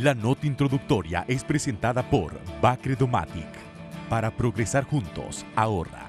La nota introductoria es presentada por Bacredomatic. Para progresar juntos, ahorra.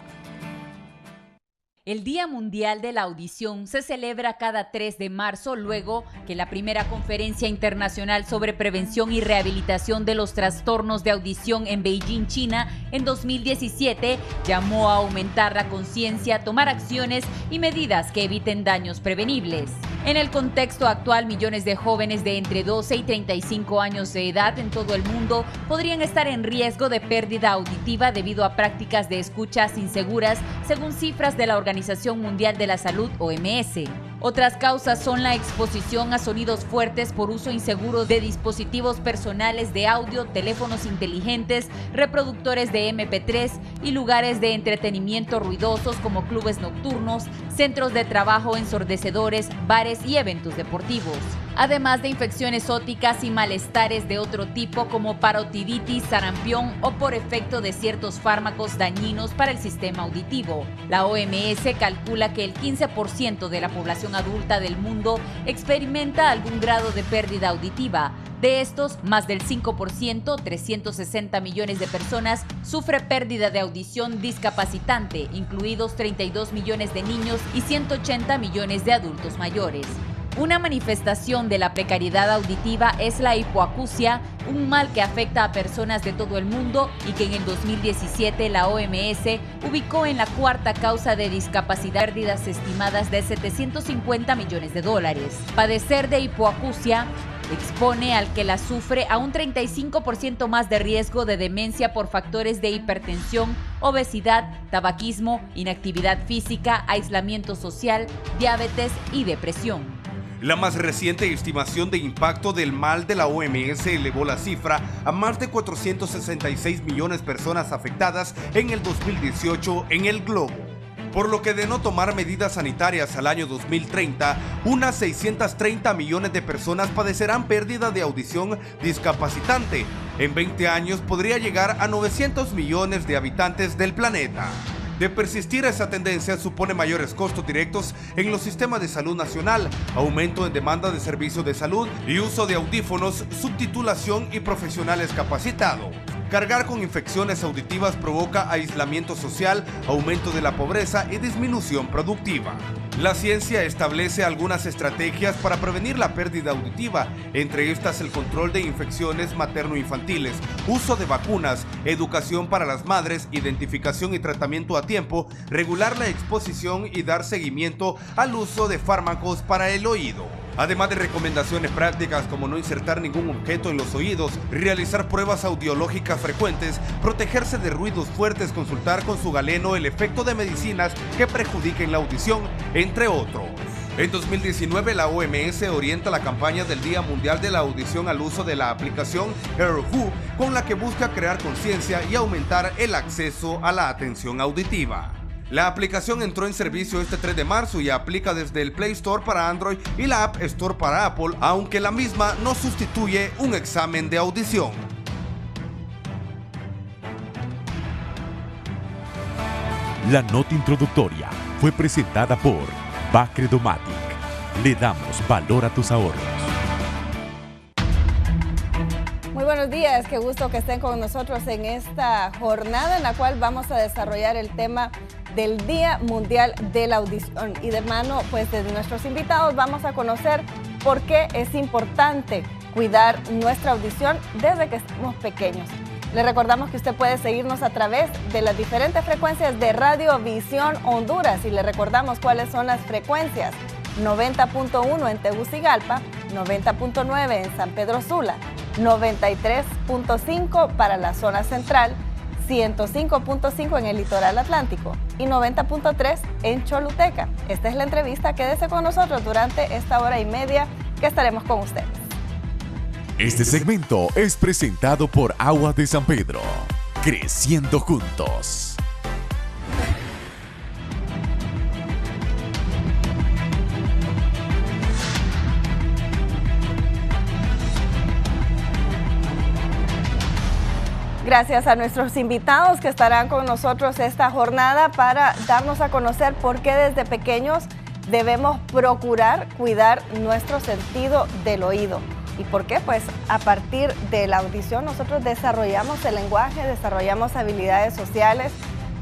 El Día Mundial de la Audición se celebra cada 3 de marzo luego que la primera conferencia internacional sobre prevención y rehabilitación de los trastornos de audición en Beijing, China, en 2017, llamó a aumentar la conciencia, tomar acciones y medidas que eviten daños prevenibles. En el contexto actual, millones de jóvenes de entre 12 y 35 años de edad en todo el mundo podrían estar en riesgo de pérdida auditiva debido a prácticas de escuchas inseguras, según cifras de la Organización Mundial de la Salud, OMS. Otras causas son la exposición a sonidos fuertes por uso inseguro de dispositivos personales de audio, teléfonos inteligentes, reproductores de MP3 y lugares de entretenimiento ruidosos como clubes nocturnos, centros de trabajo ensordecedores, bares y eventos deportivos. Además de infecciones óticas y malestares de otro tipo como parotiditis, sarampión o por efecto de ciertos fármacos dañinos para el sistema auditivo. La OMS calcula que el 15% de la población adulta del mundo experimenta algún grado de pérdida auditiva. De estos, más del 5%, 360 millones de personas, sufre pérdida de audición discapacitante, incluidos 32 millones de niños y 180 millones de adultos mayores. Una manifestación de la precariedad auditiva es la hipoacusia, un mal que afecta a personas de todo el mundo y que en el 2017 la OMS ubicó en la cuarta causa de discapacidad, pérdidas estimadas de 750 millones de dólares. Padecer de hipoacusia expone al que la sufre a un 35% más de riesgo de demencia por factores de hipertensión, obesidad, tabaquismo, inactividad física, aislamiento social, diabetes y depresión. La más reciente estimación de impacto del mal de la OMS elevó la cifra a más de 466 millones de personas afectadas en el 2018 en el globo. Por lo que de no tomar medidas sanitarias al año 2030, unas 630 millones de personas padecerán pérdida de audición discapacitante. En 20 años podría llegar a 900 millones de habitantes del planeta. De persistir esa tendencia supone mayores costos directos en los sistemas de salud nacional, aumento en demanda de servicios de salud y uso de audífonos, subtitulación y profesionales capacitados. Cargar con infecciones auditivas provoca aislamiento social, aumento de la pobreza y disminución productiva. La ciencia establece algunas estrategias para prevenir la pérdida auditiva, entre estas el control de infecciones materno-infantiles, uso de vacunas, educación para las madres, identificación y tratamiento a tiempo, regular la exposición y dar seguimiento al uso de fármacos para el oído. Además de recomendaciones prácticas como no insertar ningún objeto en los oídos, realizar pruebas audiológicas frecuentes, protegerse de ruidos fuertes, consultar con su galeno el efecto de medicinas que perjudiquen la audición, entre otros. En 2019, la OMS orienta la campaña del Día Mundial de la Audición al uso de la aplicación HearWho, con la que busca crear conciencia y aumentar el acceso a la atención auditiva. La aplicación entró en servicio este 3 de marzo y aplica desde el Play Store para Android y la App Store para Apple, aunque la misma no sustituye un examen de audición. La nota introductoria fue presentada por Bacredomatic. Le damos valor a tus ahorros. Muy buenos días, qué gusto que estén con nosotros en esta jornada en la cual vamos a desarrollar el tema del Día Mundial de la Audición. Y de mano, pues, de nuestros invitados vamos a conocer por qué es importante cuidar nuestra audición desde que somos pequeños. Le recordamos que usted puede seguirnos a través de las diferentes frecuencias de Radio Visión Honduras y le recordamos cuáles son las frecuencias: 90.1 en Tegucigalpa, 90.9 en San Pedro Sula, 93.5 para la zona central, 105.5 en el litoral atlántico y 90.3 en Choluteca. Esta es la entrevista, quédese con nosotros durante esta hora y media que estaremos con ustedes. Este segmento es presentado por Agua de San Pedro. Creciendo juntos. Gracias a nuestros invitados que estarán con nosotros esta jornada para darnos a conocer por qué desde pequeños debemos procurar cuidar nuestro sentido del oído. ¿Y por qué? Pues a partir de la audición nosotros desarrollamos el lenguaje, desarrollamos habilidades sociales,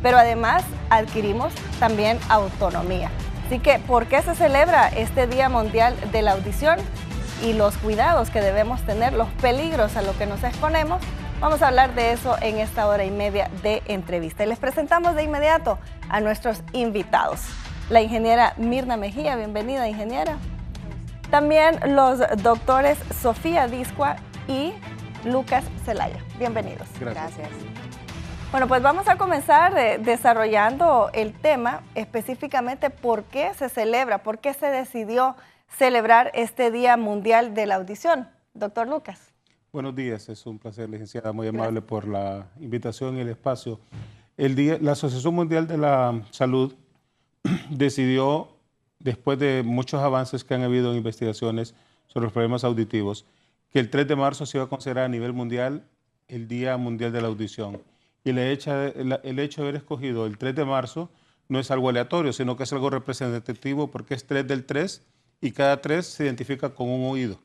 pero además adquirimos también autonomía. Así que, ¿por qué se celebra este Día Mundial de la Audición? Y los cuidados que debemos tener, los peligros a los que nos exponemos. Vamos a hablar de eso en esta hora y media de entrevista. Y les presentamos de inmediato a nuestros invitados. La ingeniera Mirna Mejía, bienvenida, ingeniera. También los doctores Sofía Discua y Lucas Zelaya. Bienvenidos. Gracias. Bueno, pues vamos a comenzar desarrollando el tema, específicamente por qué se celebra, por qué se decidió celebrar este Día Mundial de la Audición. Doctor Lucas. Buenos días, es un placer, licenciada, muy amable por la invitación y el espacio. La Asociación Mundial de la Salud decidió, después de muchos avances que han habido en investigaciones sobre los problemas auditivos, que el 3 de marzo se iba a considerar a nivel mundial el Día Mundial de la Audición. Y el hecho de haber escogido el 3 de marzo no es algo aleatorio, sino que es algo representativo porque es 3 del 3 y cada 3 se identifica con un oído.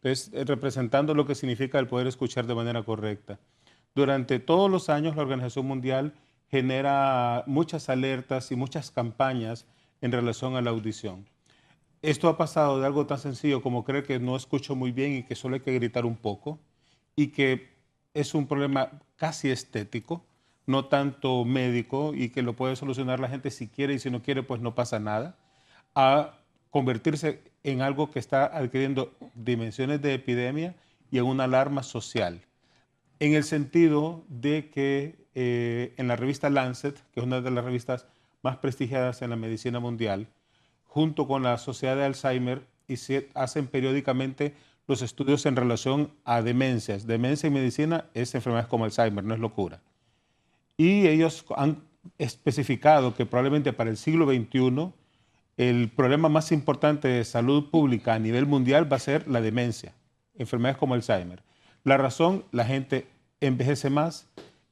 Entonces, representando lo que significa el poder escuchar de manera correcta. Durante todos los años, la Organización Mundial genera muchas alertas y muchas campañas en relación a la audición. Esto ha pasado de algo tan sencillo como creer que no escucho muy bien y que solo hay que gritar un poco, y que es un problema casi estético, no tanto médico, y que lo puede solucionar la gente si quiere, y si no quiere, pues no pasa nada, a convertirse en algo que está adquiriendo dimensiones de epidemia y en una alarma social. En el sentido de que en la revista Lancet, que es una de las revistas más prestigiadas en la medicina mundial, junto con la Sociedad de Alzheimer, hacen periódicamente los estudios en relación a demencias. Demencia y medicina es enfermedades como Alzheimer, no es locura. Y ellos han especificado que probablemente para el siglo XXI el problema más importante de salud pública a nivel mundial va a ser la demencia, enfermedades como Alzheimer. La razón, la gente envejece más,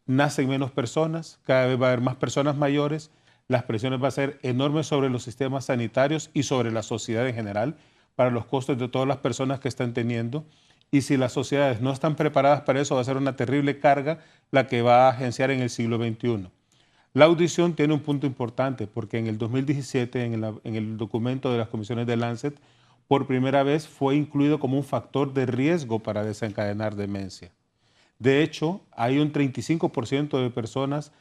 nacen menos personas, cada vez va a haber más personas mayores, las presiones van a ser enormes sobre los sistemas sanitarios y sobre la sociedad en general para los costos de todas las personas que están teniendo. Y si las sociedades no están preparadas para eso, va a ser una terrible carga la que va a agenciar en el siglo XXI. La audición tiene un punto importante porque en el 2017, en el documento de las comisiones de Lancet, por primera vez fue incluido como un factor de riesgo para desencadenar demencia. De hecho, hay un 35% de personas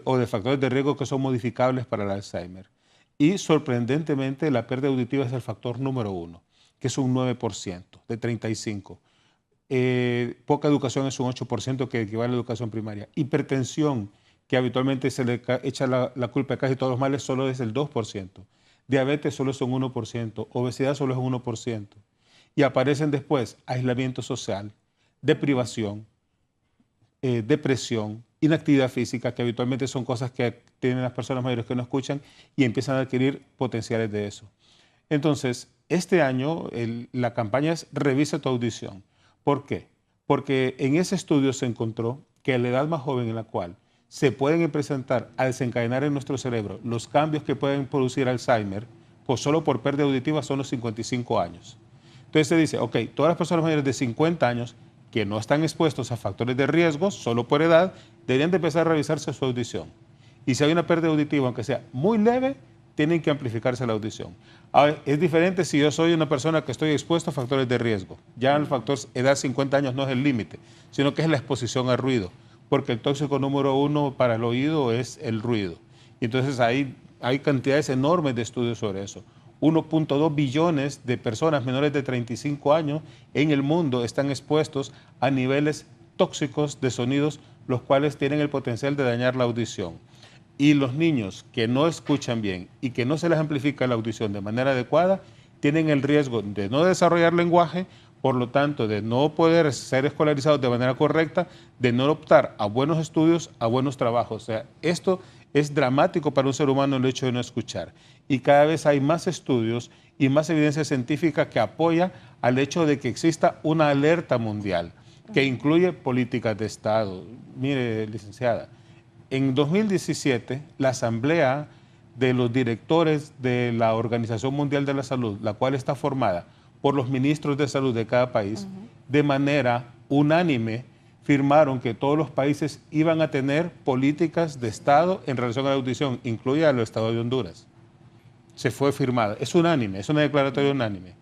o de factores de riesgo que son modificables para el Alzheimer. Y sorprendentemente, la pérdida auditiva es el factor número 1, que es un 9% de 35%. Poca educación es un 8%, que equivale a la educación primaria. Hipertensión, que habitualmente se le echa la culpa a casi todos los males, solo es el 2%. Diabetes solo es un 1%. Obesidad solo es un 1%. Y aparecen después aislamiento social, deprivación, depresión, inactividad física, que habitualmente son cosas que tienen las personas mayores que no escuchan y empiezan a adquirir potenciales de eso. Entonces, este año la campaña es Revisa tu audición. ¿Por qué? Porque en ese estudio se encontró que a la edad más joven en la cual se pueden presentar a desencadenar en nuestro cerebro los cambios que pueden producir Alzheimer, pues solo por pérdida auditiva son los 55 años. Entonces se dice, ok, todas las personas mayores de 50 años que no están expuestos a factores de riesgo, solo por edad, deberían de empezar a revisarse su audición. Y si hay una pérdida auditiva, aunque sea muy leve, tienen que amplificarse la audición. Ahora, es diferente si yo soy una persona que estoy expuesto a factores de riesgo. Ya el factor edad 50 años no es el límite, sino que es la exposición al ruido, porque el tóxico número 1 para el oído es el ruido. Y entonces hay cantidades enormes de estudios sobre eso. 1.2 billones de personas menores de 35 años en el mundo están expuestos a niveles tóxicos de sonidos, los cuales tienen el potencial de dañar la audición. Y los niños que no escuchan bien y que no se les amplifica la audición de manera adecuada, tienen el riesgo de no desarrollar lenguaje, por lo tanto, de no poder ser escolarizados de manera correcta, de no optar a buenos estudios, a buenos trabajos. O sea, esto es dramático para un ser humano el hecho de no escuchar. Y cada vez hay más estudios y más evidencia científica que apoya al hecho de que exista una alerta mundial que incluye políticas de Estado. Mire, licenciada, en 2017, la Asamblea de los Directores de la Organización Mundial de la Salud, la cual está formada por los ministros de salud de cada país, de manera unánime firmaron que todos los países iban a tener políticas de Estado en relación a la audición, incluida el Estado de Honduras. Se fue firmada, es unánime, es una declaratoria unánime.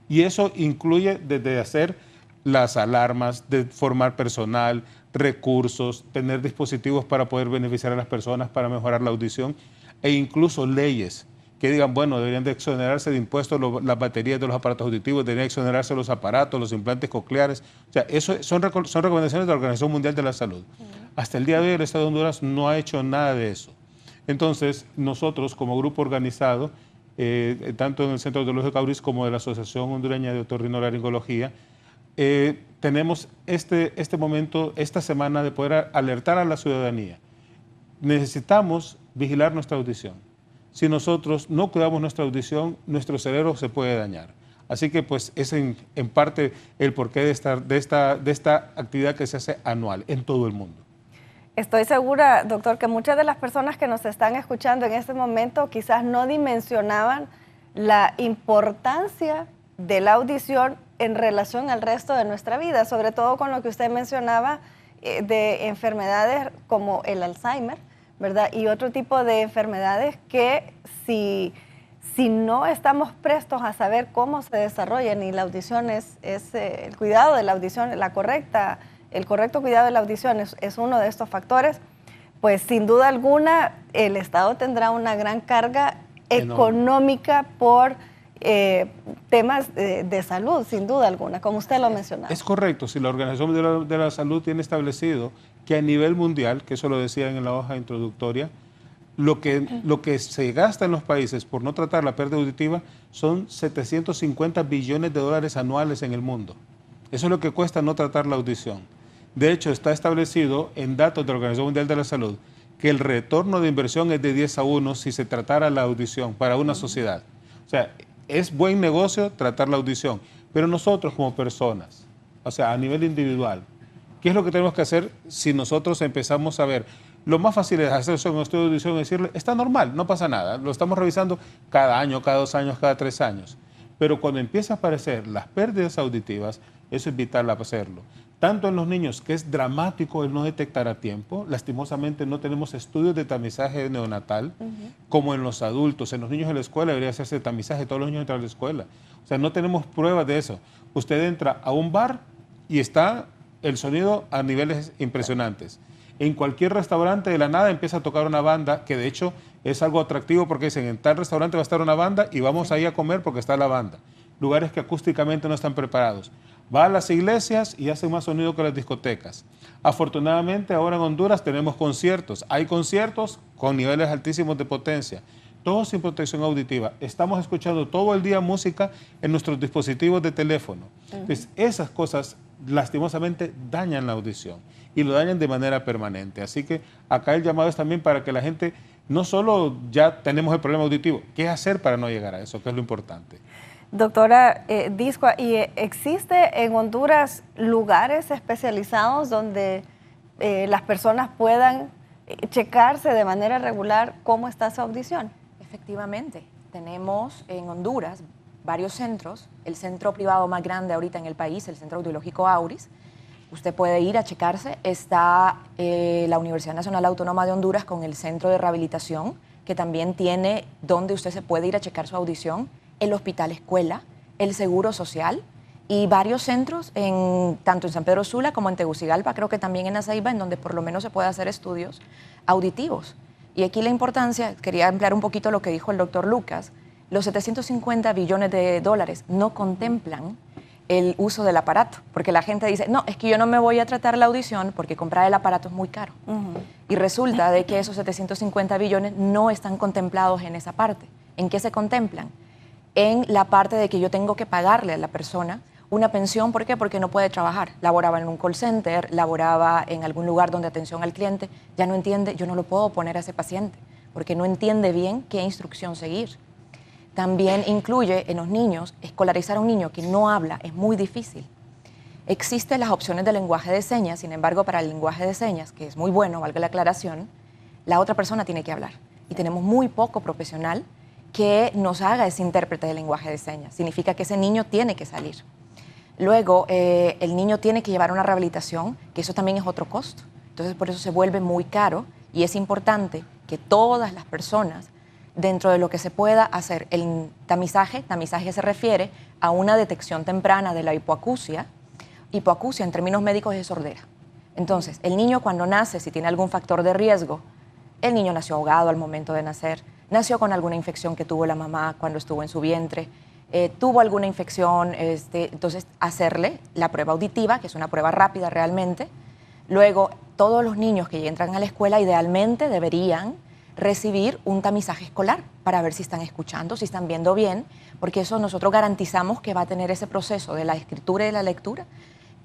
Y eso incluye desde hacer las alarmas, de formar personal, recursos, tener dispositivos para poder beneficiar a las personas, para mejorar la audición, e incluso leyes que digan, bueno, deberían de exonerarse de impuestos las baterías de los aparatos auditivos, deberían exonerarse los aparatos, los implantes cocleares. O sea, eso son recomendaciones de la Organización Mundial de la Salud. Hasta el día de hoy el Estado de Honduras no ha hecho nada de eso. Entonces, nosotros como grupo organizado, tanto en el Centro Audiológico Auris como de la Asociación Hondureña de Otorrinolaringología, tenemos este momento, esta semana, de poder alertar a la ciudadanía. Necesitamos vigilar nuestra audición. Si nosotros no cuidamos nuestra audición, nuestro cerebro se puede dañar. Así que pues es en parte el porqué de esta actividad que se hace anual en todo el mundo. Estoy segura, doctor, que muchas de las personas que nos están escuchando en este momento quizás no dimensionaban la importancia de la audición en relación al resto de nuestra vida, sobre todo con lo que usted mencionaba de enfermedades como el Alzheimer, ¿verdad? Y otro tipo de enfermedades que si no estamos prestos a saber cómo se desarrollan, y la audición es el cuidado de la audición, el correcto cuidado de la audición es uno de estos factores, pues sin duda alguna el Estado tendrá una gran carga económica por temas de salud, sin duda alguna, como usted lo mencionaba. Es correcto, si la Organización Mundial de la Salud tiene establecido que a nivel mundial, que eso lo decían en la hoja introductoria, lo que se gasta en los países por no tratar la pérdida auditiva son 750 billones de dólares anuales en el mundo. Eso es lo que cuesta no tratar la audición. De hecho, está establecido en datos de la Organización Mundial de la Salud que el retorno de inversión es de 10-1 si se tratara la audición para una sociedad. O sea, es buen negocio tratar la audición, pero nosotros como personas, o sea, a nivel individual, ¿qué es lo que tenemos que hacer si nosotros empezamos a ver? Lo más fácil es hacer un estudio de audición y decirle, está normal, no pasa nada, lo estamos revisando cada año, cada 2 años, cada 3 años. Pero cuando empiezan a aparecer las pérdidas auditivas, eso es vital hacerlo. Tanto en los niños, que es dramático el no detectar a tiempo, lastimosamente no tenemos estudios de tamizaje neonatal, como en los adultos. En los niños en la escuela debería hacerse tamizaje, todos los niños entran a la escuela. O sea, no tenemos pruebas de eso. Usted entra a un bar y está el sonido a niveles impresionantes. En cualquier restaurante de la nada empieza a tocar una banda, que de hecho es algo atractivo porque dicen, en tal restaurante va a estar una banda y vamos ahí a comer porque está la banda. Lugares que acústicamente no están preparados. Va a las iglesias y hace más sonido que las discotecas. Afortunadamente ahora en Honduras tenemos conciertos. Hay conciertos con niveles altísimos de potencia. Todos sin protección auditiva. Estamos escuchando todo el día música en nuestros dispositivos de teléfono. Entonces, esas cosas lastimosamente dañan la audición y lo dañan de manera permanente. Así que acá el llamado es también para que la gente, no solo ya tenemos el problema auditivo, ¿qué hacer para no llegar a eso? Que es lo importante. Doctora Discoa, ¿y existe en Honduras lugares especializados donde las personas puedan checarse de manera regular cómo está su audición? Efectivamente, tenemos en Honduras varios centros. El centro privado más grande ahorita en el país, el Centro Audiológico Auris. Usted puede ir a checarse. Está la Universidad Nacional Autónoma de Honduras con el Centro de Rehabilitación, que también tiene donde usted se puede ir a checar su audición. El Hospital Escuela, el Seguro Social y varios centros, tanto en San Pedro Sula como en Tegucigalpa, creo que también en Aceiba, en donde por lo menos se puede hacer estudios auditivos. Y aquí la importancia, quería ampliar un poquito lo que dijo el doctor Lucas, los 750 billones de dólares no contemplan el uso del aparato, porque la gente dice, no, es que yo no me voy a tratar la audición porque comprar el aparato es muy caro. Y resulta de que esos 750 billones no están contemplados en esa parte. ¿En qué se contemplan? En la parte de que yo tengo que pagarle a la persona una pensión. ¿Por qué? Porque no puede trabajar. Laboraba en un call center, laboraba en algún lugar donde atención al cliente, ya no entiende, yo no lo puedo poner a ese paciente, porque no entiende bien qué instrucción seguir. También incluye en los niños, escolarizar a un niño que no habla es muy difícil. Existen las opciones de lenguaje de señas, sin embargo, para el lenguaje de señas, que es muy bueno, valga la aclaración, la otra persona tiene que hablar. Y tenemos muy poco profesional que nos haga ese intérprete del lenguaje de señas. Significa que ese niño tiene que salir. Luego, el niño tiene que llevar una rehabilitación, que eso también es otro costo. Entonces, por eso se vuelve muy caro y es importante que todas las personas, dentro de lo que se pueda hacer, el tamizaje se refiere a una detección temprana de la hipoacusia. Hipoacusia, en términos médicos, es sordera. Entonces, el niño cuando nace, si tiene algún factor de riesgo, el niño nació ahogado al momento de nacer, nació con alguna infección que tuvo la mamá cuando estuvo en su vientre, tuvo alguna infección, entonces hacerle la prueba auditiva, que es una prueba rápida realmente. Luego, todos los niños que entran a la escuela idealmente deberían recibir un tamizaje escolar para ver si están escuchando, si están viendo bien, porque eso nosotros garantizamos que va a tener ese proceso de la escritura y de la lectura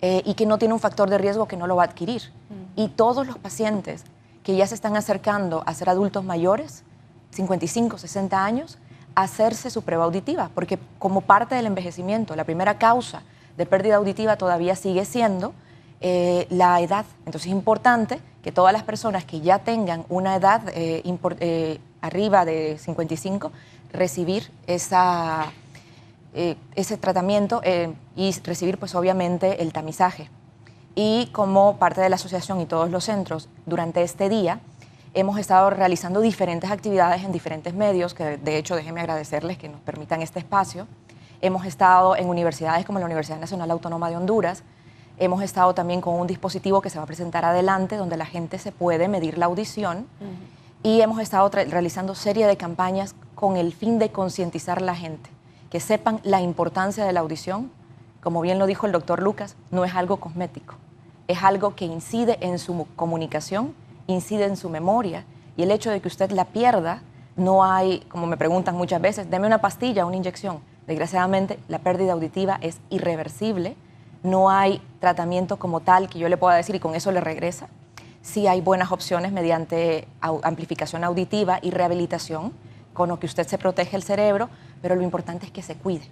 y que no tiene un factor de riesgo que no lo va a adquirir. Y todos los pacientes que ya se están acercando a ser adultos mayores, 55, 60 años, hacerse su prueba auditiva, porque como parte del envejecimiento, la primera causa de pérdida auditiva todavía sigue siendo la edad. Entonces es importante que todas las personas que ya tengan una edad arriba de 55, recibir ese tratamiento y recibir pues obviamente el tamizaje. Y como parte de la asociación y todos los centros, durante este día hemos estado realizando diferentes actividades en diferentes medios, que de hecho déjenme agradecerles que nos permitan este espacio. Hemos estado en universidades como la Universidad Nacional Autónoma de Honduras, hemos estado también con un dispositivo que se va a presentar adelante, donde la gente se puede medir la audición, y hemos estado realizando serie de campañas con el fin de concientizar a la gente, que sepan la importancia de la audición. Como bien lo dijo el doctor Lucas, no es algo cosmético, es algo que incide en su comunicación, incide en su memoria, y el hecho de que usted la pierda, no hay, como me preguntan muchas veces, deme una pastilla, una inyección. Desgraciadamente, la pérdida auditiva es irreversible, no hay tratamiento como tal que yo le pueda decir y con eso le regresa. Sí hay buenas opciones mediante amplificación auditiva y rehabilitación, con lo que usted se protege el cerebro, pero lo importante es que se cuide.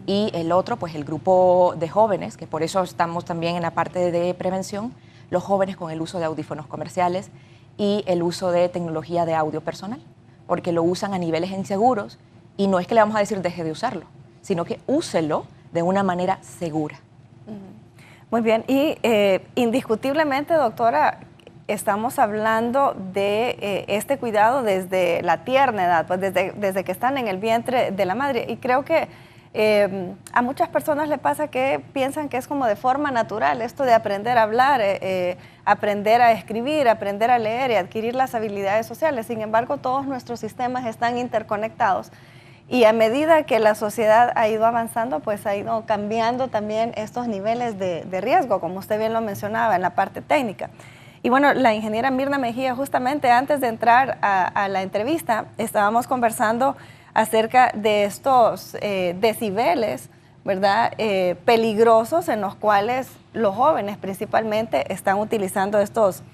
Y el otro, pues el grupo de jóvenes, que por eso estamos también en la parte de prevención, los jóvenes con el uso de audífonos comerciales y el uso de tecnología de audio personal, porque lo usan a niveles inseguros y no es que le vamos a decir deje de usarlo, sino que úselo de una manera segura. Muy bien, y indiscutiblemente, doctora, estamos hablando de este cuidado desde la tierna edad, pues desde que están en el vientre de la madre, y creo que a muchas personas le pasa que piensan que es como de forma natural esto de aprender a hablar, aprender a escribir, aprender a leer y adquirir las habilidades sociales. Sin embargo, todos nuestros sistemas están interconectados y a medida que la sociedad ha ido avanzando, pues ha ido cambiando también estos niveles de riesgo, como usted bien lo mencionaba en la parte técnica. Y bueno, la ingeniera Mirna Mejía, justamente antes de entrar a la entrevista, estábamos conversando acerca de estos decibeles, ¿verdad? Peligrosos en los cuales los jóvenes principalmente están utilizando estos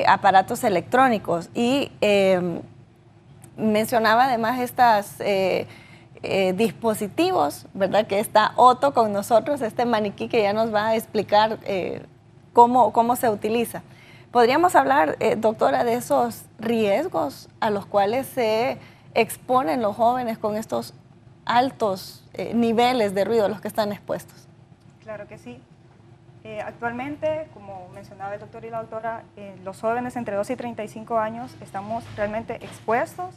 aparatos electrónicos. Y mencionaba además estos dispositivos, ¿verdad? Que está Otto con nosotros, este maniquí que ya nos va a explicar cómo se utiliza. ¿Podríamos hablar, doctora, de esos riesgos a los cuales se exponen los jóvenes con estos altos niveles de ruido a los que están expuestos? Claro que sí. Actualmente, como mencionaba el doctor y la doctora, los jóvenes entre 12 y 35 años estamos realmente expuestos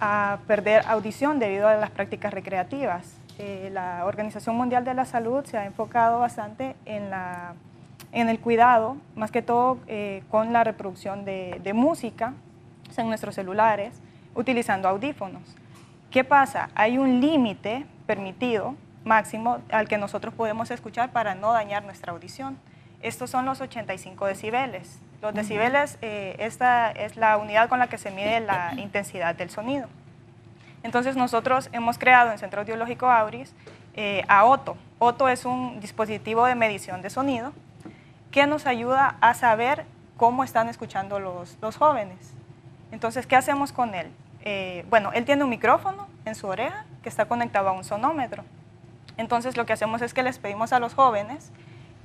a perder audición debido a las prácticas recreativas. La Organización Mundial de la Salud se ha enfocado bastante en el cuidado, más que todo con la reproducción de música en nuestros celulares, utilizando audífonos. ¿Qué pasa? Hay un límite permitido máximo al que nosotros podemos escuchar para no dañar nuestra audición. Estos son los 85 decibeles. Los decibeles, esta es la unidad con la que se mide la intensidad del sonido. Entonces nosotros hemos creado en Centro Audiológico Auris a Otto. Otto es un dispositivo de medición de sonido que nos ayuda a saber cómo están escuchando los jóvenes. Entonces, ¿qué hacemos con él? Bueno, él tiene un micrófono en su oreja que está conectado a un sonómetro. Entonces, lo que hacemos es que les pedimos a los jóvenes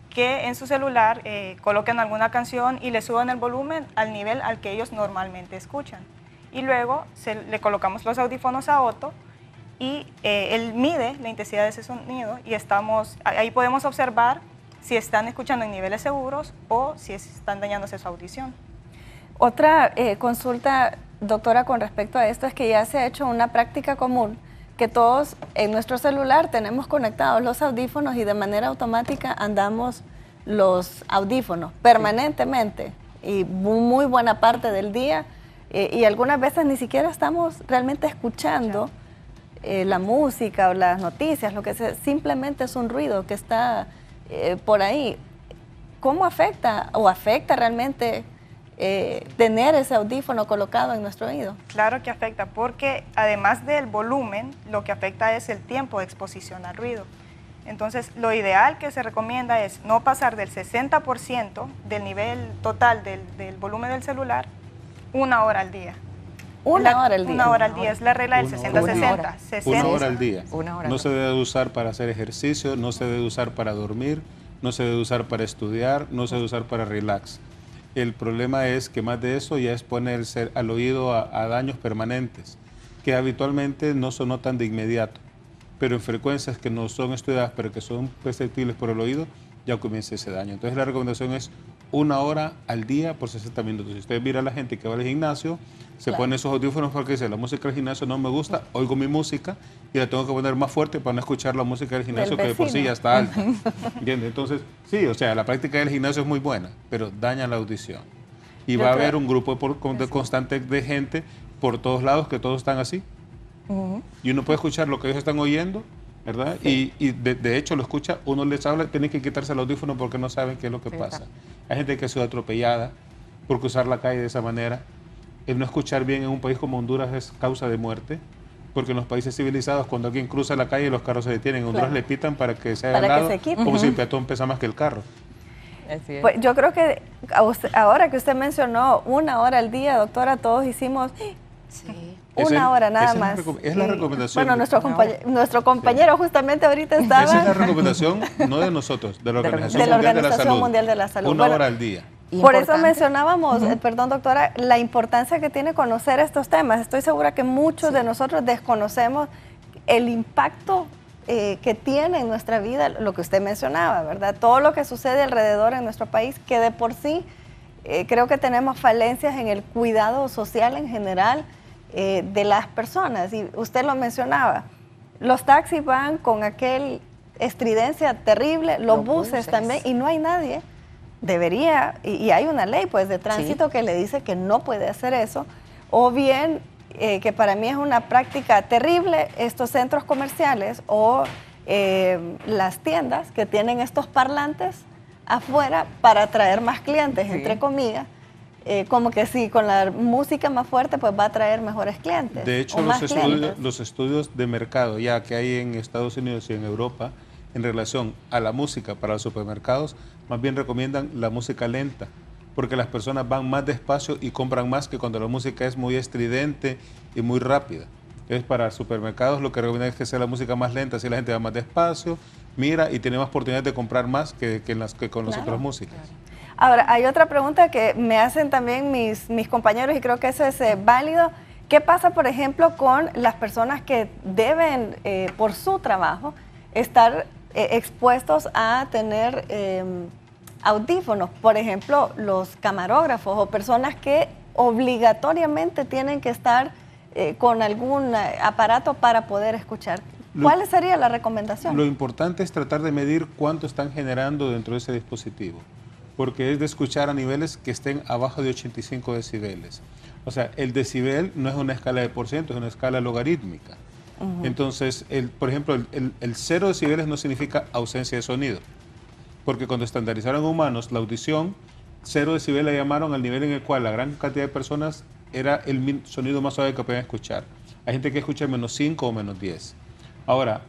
que en su celular coloquen alguna canción y le suban el volumen al nivel al que ellos normalmente escuchan. y luego le colocamos los audífonos a Otto y él mide la intensidad de ese sonido y ahí podemos observar si están escuchando en niveles seguros o si están dañándose su audición. Otra consulta, doctora, con respecto a esto es que ya se ha hecho una práctica común que todos en nuestro celular tenemos conectados los audífonos y de manera automática andamos los audífonos permanentemente y muy buena parte del día y algunas veces ni siquiera estamos realmente escuchando la música o las noticias, lo que sea, simplemente es un ruido que está por ahí. ¿Cómo afecta o afecta realmente tener ese audífono colocado en nuestro oído? Claro que afecta, porque además del volumen, lo que afecta es el tiempo de exposición al ruido. Entonces, lo ideal que se recomienda es no pasar del 60% del nivel total del volumen del celular 1 hora al día. Una hora al día. 1 hora al día, es la regla del 60-60. 1 hora al día. Una hora. No se debe usar para hacer ejercicio, no se debe usar para dormir, no se debe usar para estudiar, no se debe usar para relax. El problema es que más de eso ya es ponerse al oído a daños permanentes, que habitualmente no se notan de inmediato, pero en frecuencias que no son estudiadas, pero que son perceptibles por el oído, ya comienza ese daño. Entonces la recomendación es 1 hora al día por 60 minutos. Si usted mira a la gente que va al gimnasio, se pone esos audífonos porque dice, la música del gimnasio no me gusta, oigo mi música y la tengo que poner más fuerte para no escuchar la música del gimnasio que de por sí ya está alta. ¿Entiende? Entonces, sí, o sea, la práctica del gimnasio es muy buena, pero daña la audición. Y va a haber un grupo constante de gente por todos lados que todos están así. Y uno puede escuchar lo que ellos están oyendo, ¿verdad? Sí. Y de hecho lo escucha, uno les habla, tiene que quitarse el audífono porque no saben qué es lo que pasa. Hay gente que ha sido atropellada por cruzar la calle de esa manera. El no escuchar bien en un país como Honduras es causa de muerte, porque en los países civilizados cuando alguien cruza la calle los carros se detienen. En Honduras le pitan para que se haga al lado, como si el peatón pesa más que el carro. Así es. Pues yo creo que ahora que usted mencionó 1 hora al día, doctora, todos hicimos... Sí. 1 hora nada más. Es la recomendación. Bueno, nuestro compañero justamente ahorita estaba... Esa es la recomendación, no de nosotros, de la Organización Mundial de la Salud. 1 hora al día. Por eso mencionábamos, perdón doctora, la importancia que tiene conocer estos temas. Estoy segura que muchos de nosotros desconocemos el impacto que tiene en nuestra vida, lo que usted mencionaba, ¿verdad? Todo lo que sucede alrededor en nuestro país, que de por sí creo que tenemos falencias en el cuidado social en general de las personas. Y usted lo mencionaba, los taxis van con aquel estridencia terrible, los buses también, y no hay nadie. Debería, y hay una ley pues de tránsito que le dice que no puede hacer eso, o bien que para mí es una práctica terrible, estos centros comerciales o las tiendas que tienen estos parlantes afuera para atraer más clientes, entre comillas, como que sí, con la música más fuerte pues va a atraer mejores clientes. De hecho, los estudios de mercado ya que hay en Estados Unidos y en Europa en relación a la música para los supermercados, más bien recomiendan la música lenta, porque las personas van más despacio y compran más que cuando la música es muy estridente y muy rápida. Entonces, para supermercados lo que recomiendan es que sea la música más lenta, así la gente va más despacio, mira y tiene más oportunidad de comprar más que con las otras músicas. Ahora, hay otra pregunta que me hacen también mis compañeros y creo que eso es válido. ¿Qué pasa, por ejemplo, con las personas que deben, por su trabajo, estar expuestos a tener audífonos? Por ejemplo, los camarógrafos o personas que obligatoriamente tienen que estar con algún aparato para poder escuchar. ¿Cuál sería la recomendación? Lo importante es tratar de medir cuánto están generando dentro de ese dispositivo, porque es de escuchar a niveles que estén abajo de 85 decibeles. O sea, el decibel no es una escala de porciento, es una escala logarítmica. Entonces, por ejemplo, el 0 decibeles no significa ausencia de sonido, porque cuando estandarizaron humanos la audición, 0 decibeles la llamaron al nivel en el cual la gran cantidad de personas era el sonido más suave que podían escuchar. Hay gente que escucha menos 5 o menos 10. Ahora,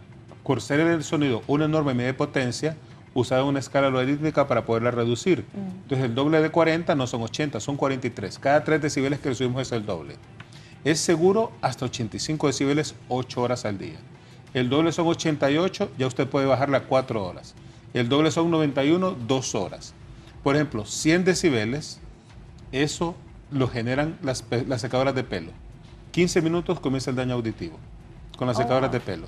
por ser el sonido una enorme medida de potencia, usaron una escala logarítmica para poderla reducir. Entonces, el doble de 40 no son 80, son 43. Cada 3 decibeles que subimos es el doble. Es seguro hasta 85 decibeles 8 horas al día. El doble son 88, ya usted puede bajarla a 4 horas. El doble son 91, 2 horas. Por ejemplo, 100 decibeles, eso lo generan las secadoras de pelo. 15 minutos comienza el daño auditivo, con las secadoras de pelo,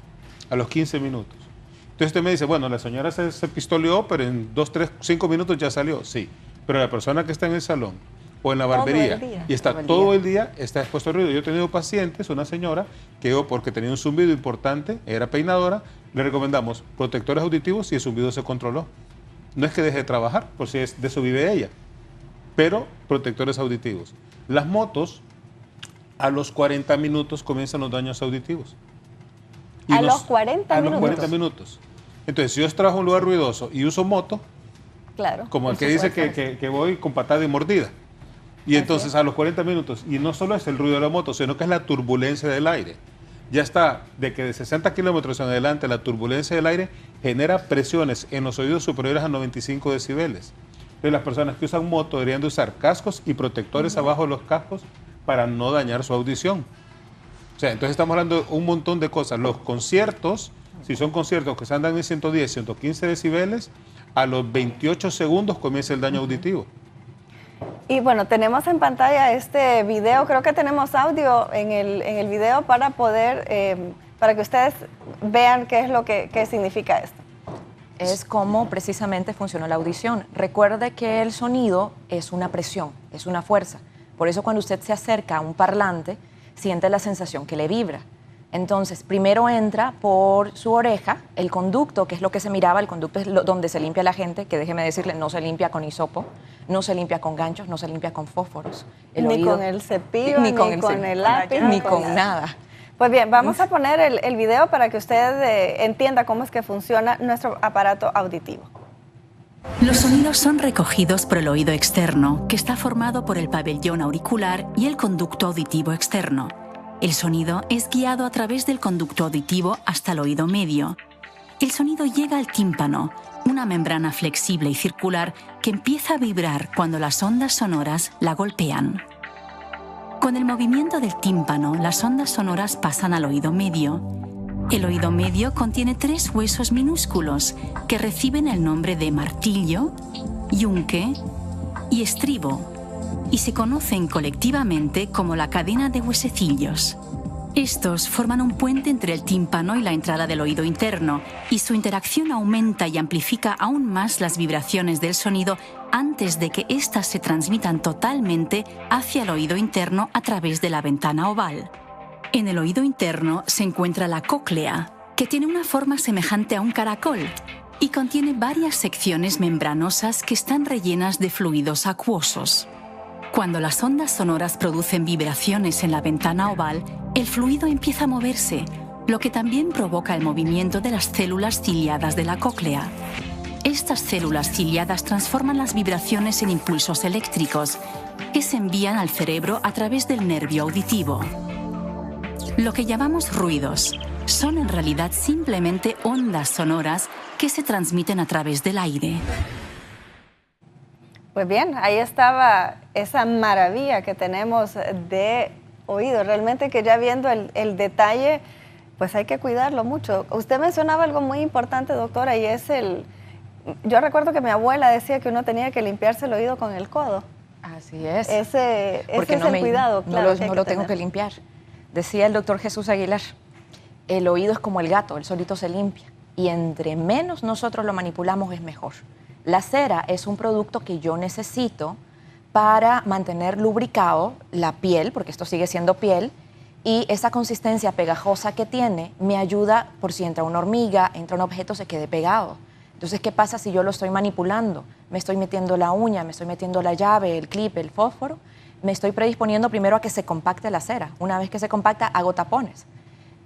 a los 15 minutos. Entonces usted me dice, bueno, la señora se pistoleó, pero en 2, 3, 5 minutos ya salió. Sí, pero la persona que está en el salón o en la barbería y está todo el día, está expuesto al ruido. Yo he tenido pacientes, una señora que yo, porque tenía un zumbido importante, era peinadora, le recomendamos protectores auditivos y el zumbido se controló. No es que deje de trabajar, por si de eso vive ella, pero protectores auditivos. Las motos, a los 40 minutos comienzan los daños auditivos. ¿A los 40 minutos? A los 40 minutos. Entonces, si yo trabajo en un lugar ruidoso y uso moto, claro, como el que dice que voy con patada y mordida. Y entonces a los 40 minutos, y no solo es el ruido de la moto, sino que es la turbulencia del aire. Ya está, de que de 60 kilómetros en adelante la turbulencia del aire genera presiones en los oídos superiores a 95 decibeles. Entonces las personas que usan moto deberían de usar cascos y protectores abajo de los cascos para no dañar su audición. O sea, entonces estamos hablando de un montón de cosas. Los conciertos, si son conciertos que se andan en 110, 115 decibeles, a los 28 segundos comienza el daño auditivo. Y bueno, tenemos en pantalla este video, creo que tenemos audio en el video para poder, para que ustedes vean qué es lo que significa esto. Es cómo precisamente funciona la audición. Recuerde que el sonido es una presión, es una fuerza. Por eso cuando usted se acerca a un parlante, siente la sensación que le vibra. Entonces, primero entra por su oreja, el conducto, que es lo que se miraba, el conducto es donde se limpia la gente, que déjeme decirle, no se limpia con hisopo, no se limpia con ganchos, no se limpia con fósforos. Ni con el cepillo, ni con el lápiz, ni con nada. Pues bien, vamos a poner el video para que usted entienda cómo es que funciona nuestro aparato auditivo. Los sonidos son recogidos por el oído externo, que está formado por el pabellón auricular y el conducto auditivo externo. El sonido es guiado a través del conducto auditivo hasta el oído medio. El sonido llega al tímpano, una membrana flexible y circular que empieza a vibrar cuando las ondas sonoras la golpean. Con el movimiento del tímpano, las ondas sonoras pasan al oído medio. El oído medio contiene 3 huesos minúsculos que reciben el nombre de martillo, yunque y estribo, y se conocen colectivamente como la cadena de huesecillos. Estos forman un puente entre el tímpano y la entrada del oído interno, y su interacción aumenta y amplifica aún más las vibraciones del sonido antes de que éstas se transmitan totalmente hacia el oído interno a través de la ventana oval. En el oído interno se encuentra la cóclea, que tiene una forma semejante a un caracol y contiene varias secciones membranosas que están rellenas de fluidos acuosos. Cuando las ondas sonoras producen vibraciones en la ventana oval, el fluido empieza a moverse, lo que también provoca el movimiento de las células ciliadas de la cóclea. Estas células ciliadas transforman las vibraciones en impulsos eléctricos, que se envían al cerebro a través del nervio auditivo. Lo que llamamos ruidos son en realidad simplemente ondas sonoras que se transmiten a través del aire. Pues bien, ahí estaba esa maravilla que tenemos de oído. Realmente que ya viendo el detalle, pues hay que cuidarlo mucho. Usted mencionaba algo muy importante, doctora, y es yo recuerdo que mi abuela decía que uno tenía que limpiarse el oído con el codo. Así es. Ese es el cuidado, claro. No lo tengo que limpiar. Decía el doctor Jesús Aguilar, el oído es como el gato, él solito se limpia. Y entre menos nosotros lo manipulamos es mejor. La cera es un producto que yo necesito para mantener lubricado la piel, porque esto sigue siendo piel, y esa consistencia pegajosa que tiene me ayuda por si entra una hormiga, entra un objeto, se quede pegado. Entonces, ¿qué pasa si yo lo estoy manipulando? Me estoy metiendo la uña, me estoy metiendo la llave, el clip, el fósforo, me estoy predisponiendo primero a que se compacte la cera. Una vez que se compacta, hago tapones.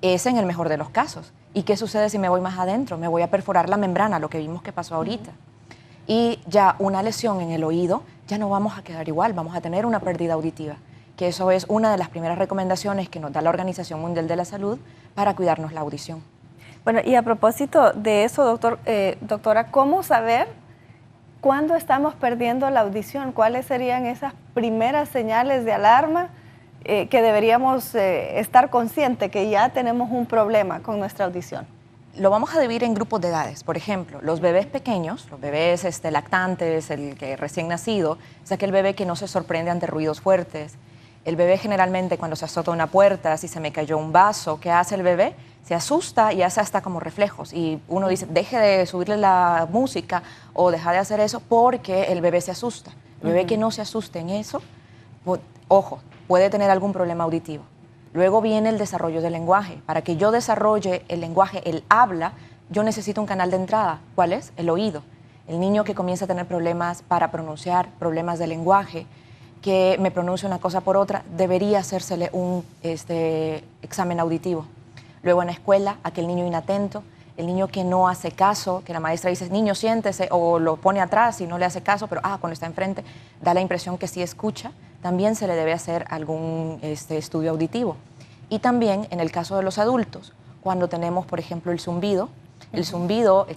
Es en el mejor de los casos. ¿Y qué sucede si me voy más adentro? Me voy a perforar la membrana, lo que vimos que pasó ahorita. Y ya una lesión en el oído, ya no vamos a quedar igual, vamos a tener una pérdida auditiva, que eso es una de las primeras recomendaciones que nos da la Organización Mundial de la Salud para cuidarnos la audición. Bueno, y a propósito de eso, doctora, ¿cómo saber cuándo estamos perdiendo la audición? ¿Cuáles serían esas primeras señales de alarma que deberíamos estar conscientes que ya tenemos un problema con nuestra audición? Lo vamos a dividir en grupos de edades. Por ejemplo, los bebés pequeños, los bebés lactantes, el que recién nacido, es aquel bebé que no se sorprende ante ruidos fuertes. El bebé generalmente cuando se azota una puerta, si se me cayó un vaso, ¿qué hace el bebé? Se asusta y hace hasta como reflejos. Y uno dice, deje de subirle la música o deja de hacer eso porque el bebé se asusta. El bebé que no se asuste en eso, ojo, puede tener algún problema auditivo. Luego viene el desarrollo del lenguaje. Para que yo desarrolle el lenguaje, el habla, yo necesito un canal de entrada. ¿Cuál es? El oído. El niño que comienza a tener problemas para pronunciar, problemas de lenguaje, que me pronuncia una cosa por otra, debería hacérsele un examen auditivo. Luego en la escuela, aquel niño inatento, el niño que no hace caso, que la maestra dice, niño, siéntese, o lo pone atrás y no le hace caso, pero cuando está enfrente da la impresión que sí escucha, también se le debe hacer algún estudio auditivo. Y también en el caso de los adultos, cuando tenemos, por ejemplo, el zumbido,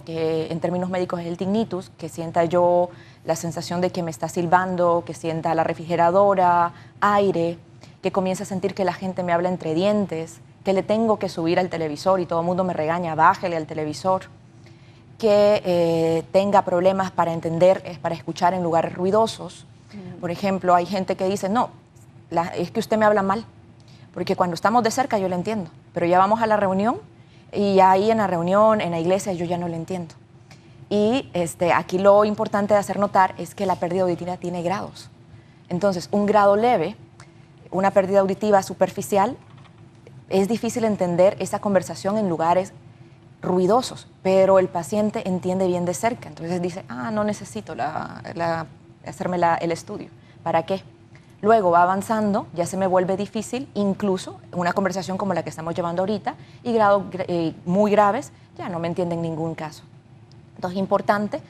que en términos médicos es el tinnitus, que sienta yo la sensación de que me está silbando, que sienta la refrigeradora, aire, que comience a sentir que la gente me habla entre dientes, que le tengo que subir al televisor y todo el mundo me regaña, bájele al televisor, que tenga problemas para entender, para escuchar en lugares ruidosos. Por ejemplo, hay gente que dice, no, es que usted me habla mal, porque cuando estamos de cerca yo le entiendo, pero ya vamos a la reunión y ahí en la reunión, en la iglesia, yo ya no le entiendo. Y aquí lo importante de hacer notar es que la pérdida auditiva tiene grados. Entonces, un grado leve, una pérdida auditiva superficial, es difícil entender esa conversación en lugares ruidosos, pero el paciente entiende bien de cerca. Entonces dice, no necesito hacerme el estudio. ¿Para qué? Luego va avanzando, ya se me vuelve difícil, incluso una conversación como la que estamos llevando ahorita, y grados muy graves, ya no me entiende en ningún caso. Entonces es importante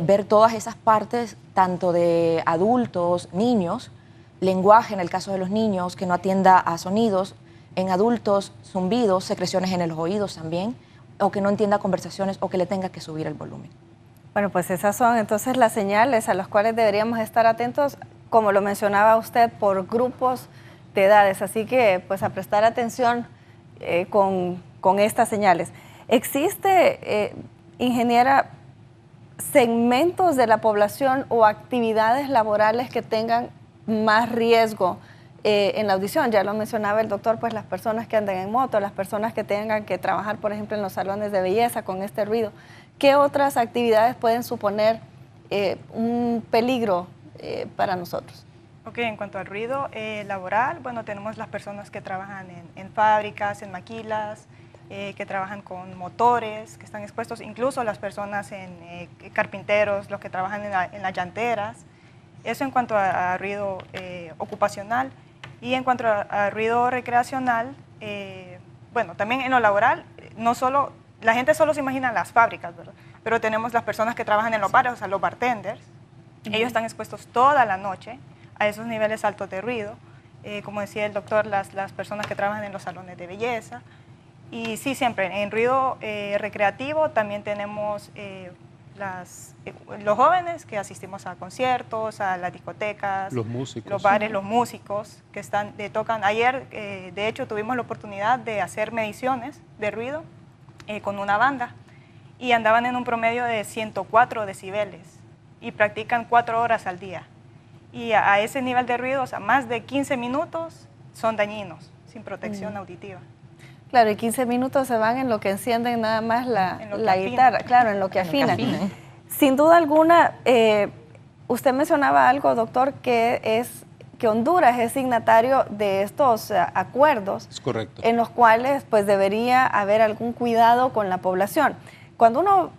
ver todas esas partes, tanto de adultos, niños, lenguaje en el caso de los niños, que no atienda a sonidos, en adultos, zumbidos, secreciones en los oídos también, o que no entienda conversaciones o que le tenga que subir el volumen. Bueno, pues esas son entonces las señales a las cuales deberíamos estar atentos, como lo mencionaba usted, por grupos de edades. Así que, pues, a prestar atención con estas señales. ¿Existe, ingeniera, segmentos de la población o actividades laborales que tengan más riesgo en la audición? Ya lo mencionaba el doctor, pues las personas que andan en moto, las personas que tengan que trabajar, por ejemplo, en los salones de belleza con este ruido. ¿Qué otras actividades pueden suponer un peligro para nosotros? Ok, en cuanto al ruido laboral, bueno, tenemos las personas que trabajan en fábricas, en maquilas, que trabajan con motores, que están expuestos, incluso las personas carpinteros, los que trabajan en las llanteras. Eso en cuanto a ruido ocupacional. Y en cuanto a ruido recreacional, bueno, también en lo laboral, no solo, la gente solo se imagina las fábricas, ¿verdad? Pero tenemos las personas que trabajan en los bares, o sea, los bartenders. Ellos están expuestos toda la noche a esos niveles altos de ruido. Como decía el doctor, las personas que trabajan en los salones de belleza. Y sí, siempre en ruido recreativo también tenemos los jóvenes que asistimos a conciertos, a las discotecas, los músicos, los bares, los músicos que tocan. Ayer, de hecho, tuvimos la oportunidad de hacer mediciones de ruido con una banda y andaban en un promedio de 104 decibeles y practican 4 horas al día. Y a ese nivel de ruido, o sea, más de 15 minutos son dañinos, sin protección auditiva. Claro, y 15 minutos se van en lo que encienden nada más la guitarra, claro, en lo que afinan. Sin duda alguna, usted mencionaba algo, doctor, que Honduras es signatario de estos acuerdos. Es correcto. En los cuales pues debería haber algún cuidado con la población. Cuando uno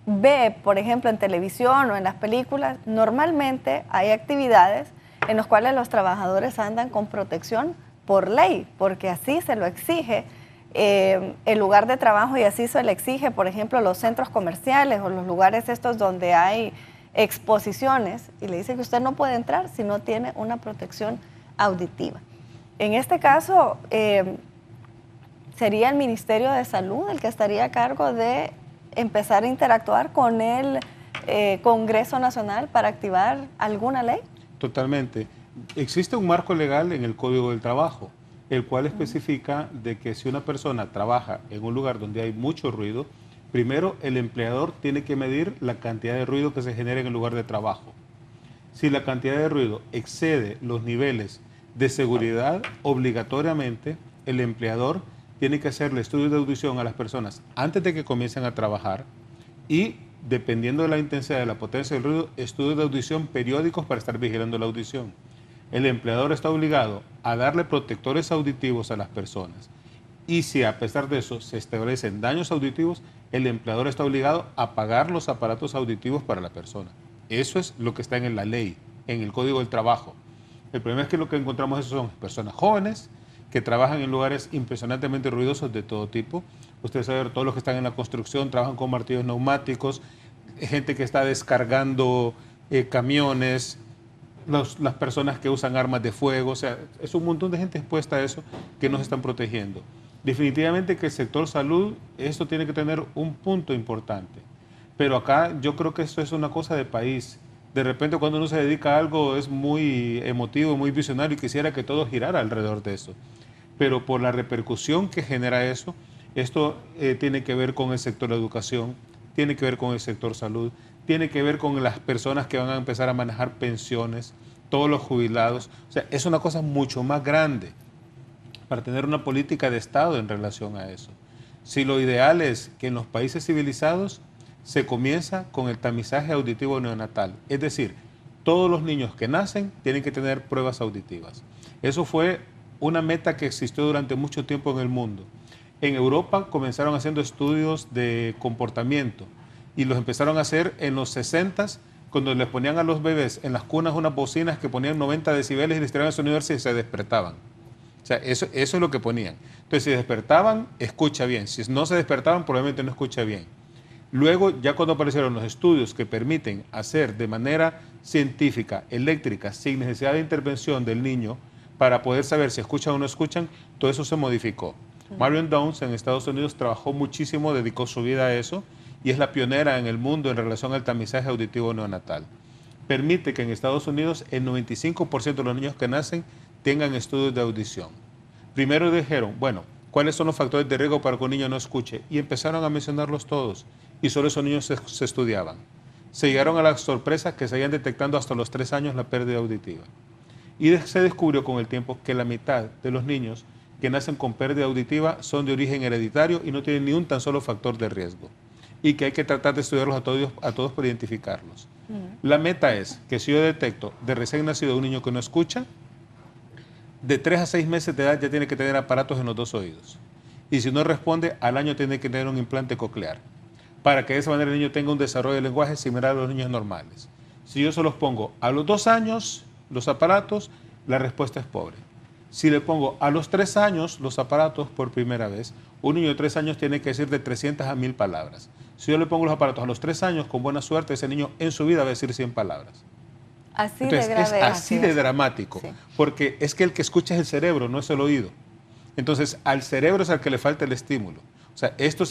ve, por ejemplo, en televisión o en las películas, normalmente hay actividades en las cuales los trabajadores andan con protección por ley, porque así se lo exige el lugar de trabajo y así se le exige, por ejemplo, los centros comerciales o los lugares estos donde hay exposiciones y le dice que usted no puede entrar si no tiene una protección auditiva. En este caso, sería el Ministerio de Salud el que estaría a cargo de empezar a interactuar con el Congreso Nacional para activar alguna ley. Totalmente. Existe un marco legal en el Código del Trabajo, el cual especifica de que si una persona trabaja en un lugar donde hay mucho ruido, primero el empleador tiene que medir la cantidad de ruido que se genera en el lugar de trabajo. Si la cantidad de ruido excede los niveles de seguridad, obligatoriamente el empleador tiene que hacerle estudios de audición a las personas antes de que comiencen a trabajar y, dependiendo de la intensidad de la potencia del ruido, estudios de audición periódicos para estar vigilando la audición. El empleador está obligado a darle protectores auditivos a las personas. Y si a pesar de eso se establecen daños auditivos, el empleador está obligado a pagar los aparatos auditivos para la persona. Eso es lo que está en la ley, en el Código del Trabajo. El problema es que lo que encontramos son personas jóvenes que trabajan en lugares impresionantemente ruidosos de todo tipo. Ustedes saben, todos los que están en la construcción trabajan con martillos neumáticos, gente que está descargando camiones, las personas que usan armas de fuego. O sea, es un montón de gente expuesta a eso que nos están protegiendo. Definitivamente que el sector salud, esto tiene que tener un punto importante. Pero acá yo creo que esto es una cosa de país. De repente cuando uno se dedica a algo es muy emotivo, muy visionario y quisiera que todo girara alrededor de eso. Pero por la repercusión que genera eso, esto tiene que ver con el sector de educación, tiene que ver con el sector salud, tiene que ver con las personas que van a empezar a manejar pensiones, todos los jubilados. O sea, es una cosa mucho más grande para tener una política de Estado en relación a eso. Si lo ideal es que en los países civilizados se comienza con el tamizaje auditivo neonatal, es decir, todos los niños que nacen tienen que tener pruebas auditivas. Eso fue una meta que existió durante mucho tiempo en el mundo. En Europa comenzaron haciendo estudios de comportamiento y los empezaron a hacer en los 60s, cuando les ponían a los bebés en las cunas unas bocinas que ponían 90 decibeles y les tiraban a su universidad y se despertaban. O sea, eso es lo que ponían. Entonces, si despertaban, escucha bien. Si no se despertaban, probablemente no escucha bien. Luego, ya cuando aparecieron los estudios que permiten hacer de manera científica, eléctrica, sin necesidad de intervención del niño, para poder saber si escuchan o no escuchan, todo eso se modificó. Marion Downs en Estados Unidos trabajó muchísimo, dedicó su vida a eso, y es la pionera en el mundo en relación al tamizaje auditivo neonatal. Permite que en Estados Unidos el 95% de los niños que nacen tengan estudios de audición. Primero dijeron, bueno, ¿cuáles son los factores de riesgo para que un niño no escuche? Y empezaron a mencionarlos todos, y solo esos niños se estudiaban. Se llegaron a la sorpresa que se iban detectando hasta los 3 años la pérdida auditiva. Y se descubrió con el tiempo que la mitad de los niños que nacen con pérdida auditiva son de origen hereditario y no tienen ni un tan solo factor de riesgo. Y que hay que tratar de estudiarlos a todos para identificarlos. La meta es que si yo detecto de recién nacido un niño que no escucha, de 3 a 6 meses de edad ya tiene que tener aparatos en los 2 oídos. Y si no responde, al año tiene que tener un implante coclear, para que de esa manera el niño tenga un desarrollo de lenguaje similar a los niños normales. Si yo se los pongo a los 2 años, los aparatos, la respuesta es pobre. Si le pongo a los 3 años los aparatos por primera vez, un niño de 3 años tiene que decir de 300 a 1000 palabras. Si yo le pongo los aparatos a los 3 años, con buena suerte, ese niño en su vida va a decir 100 palabras. Así Entonces, de grave. es así de dramático, sí. Porque es que el que escucha es el cerebro, no es el oído. Entonces, al cerebro es al que le falta el estímulo. O sea, esto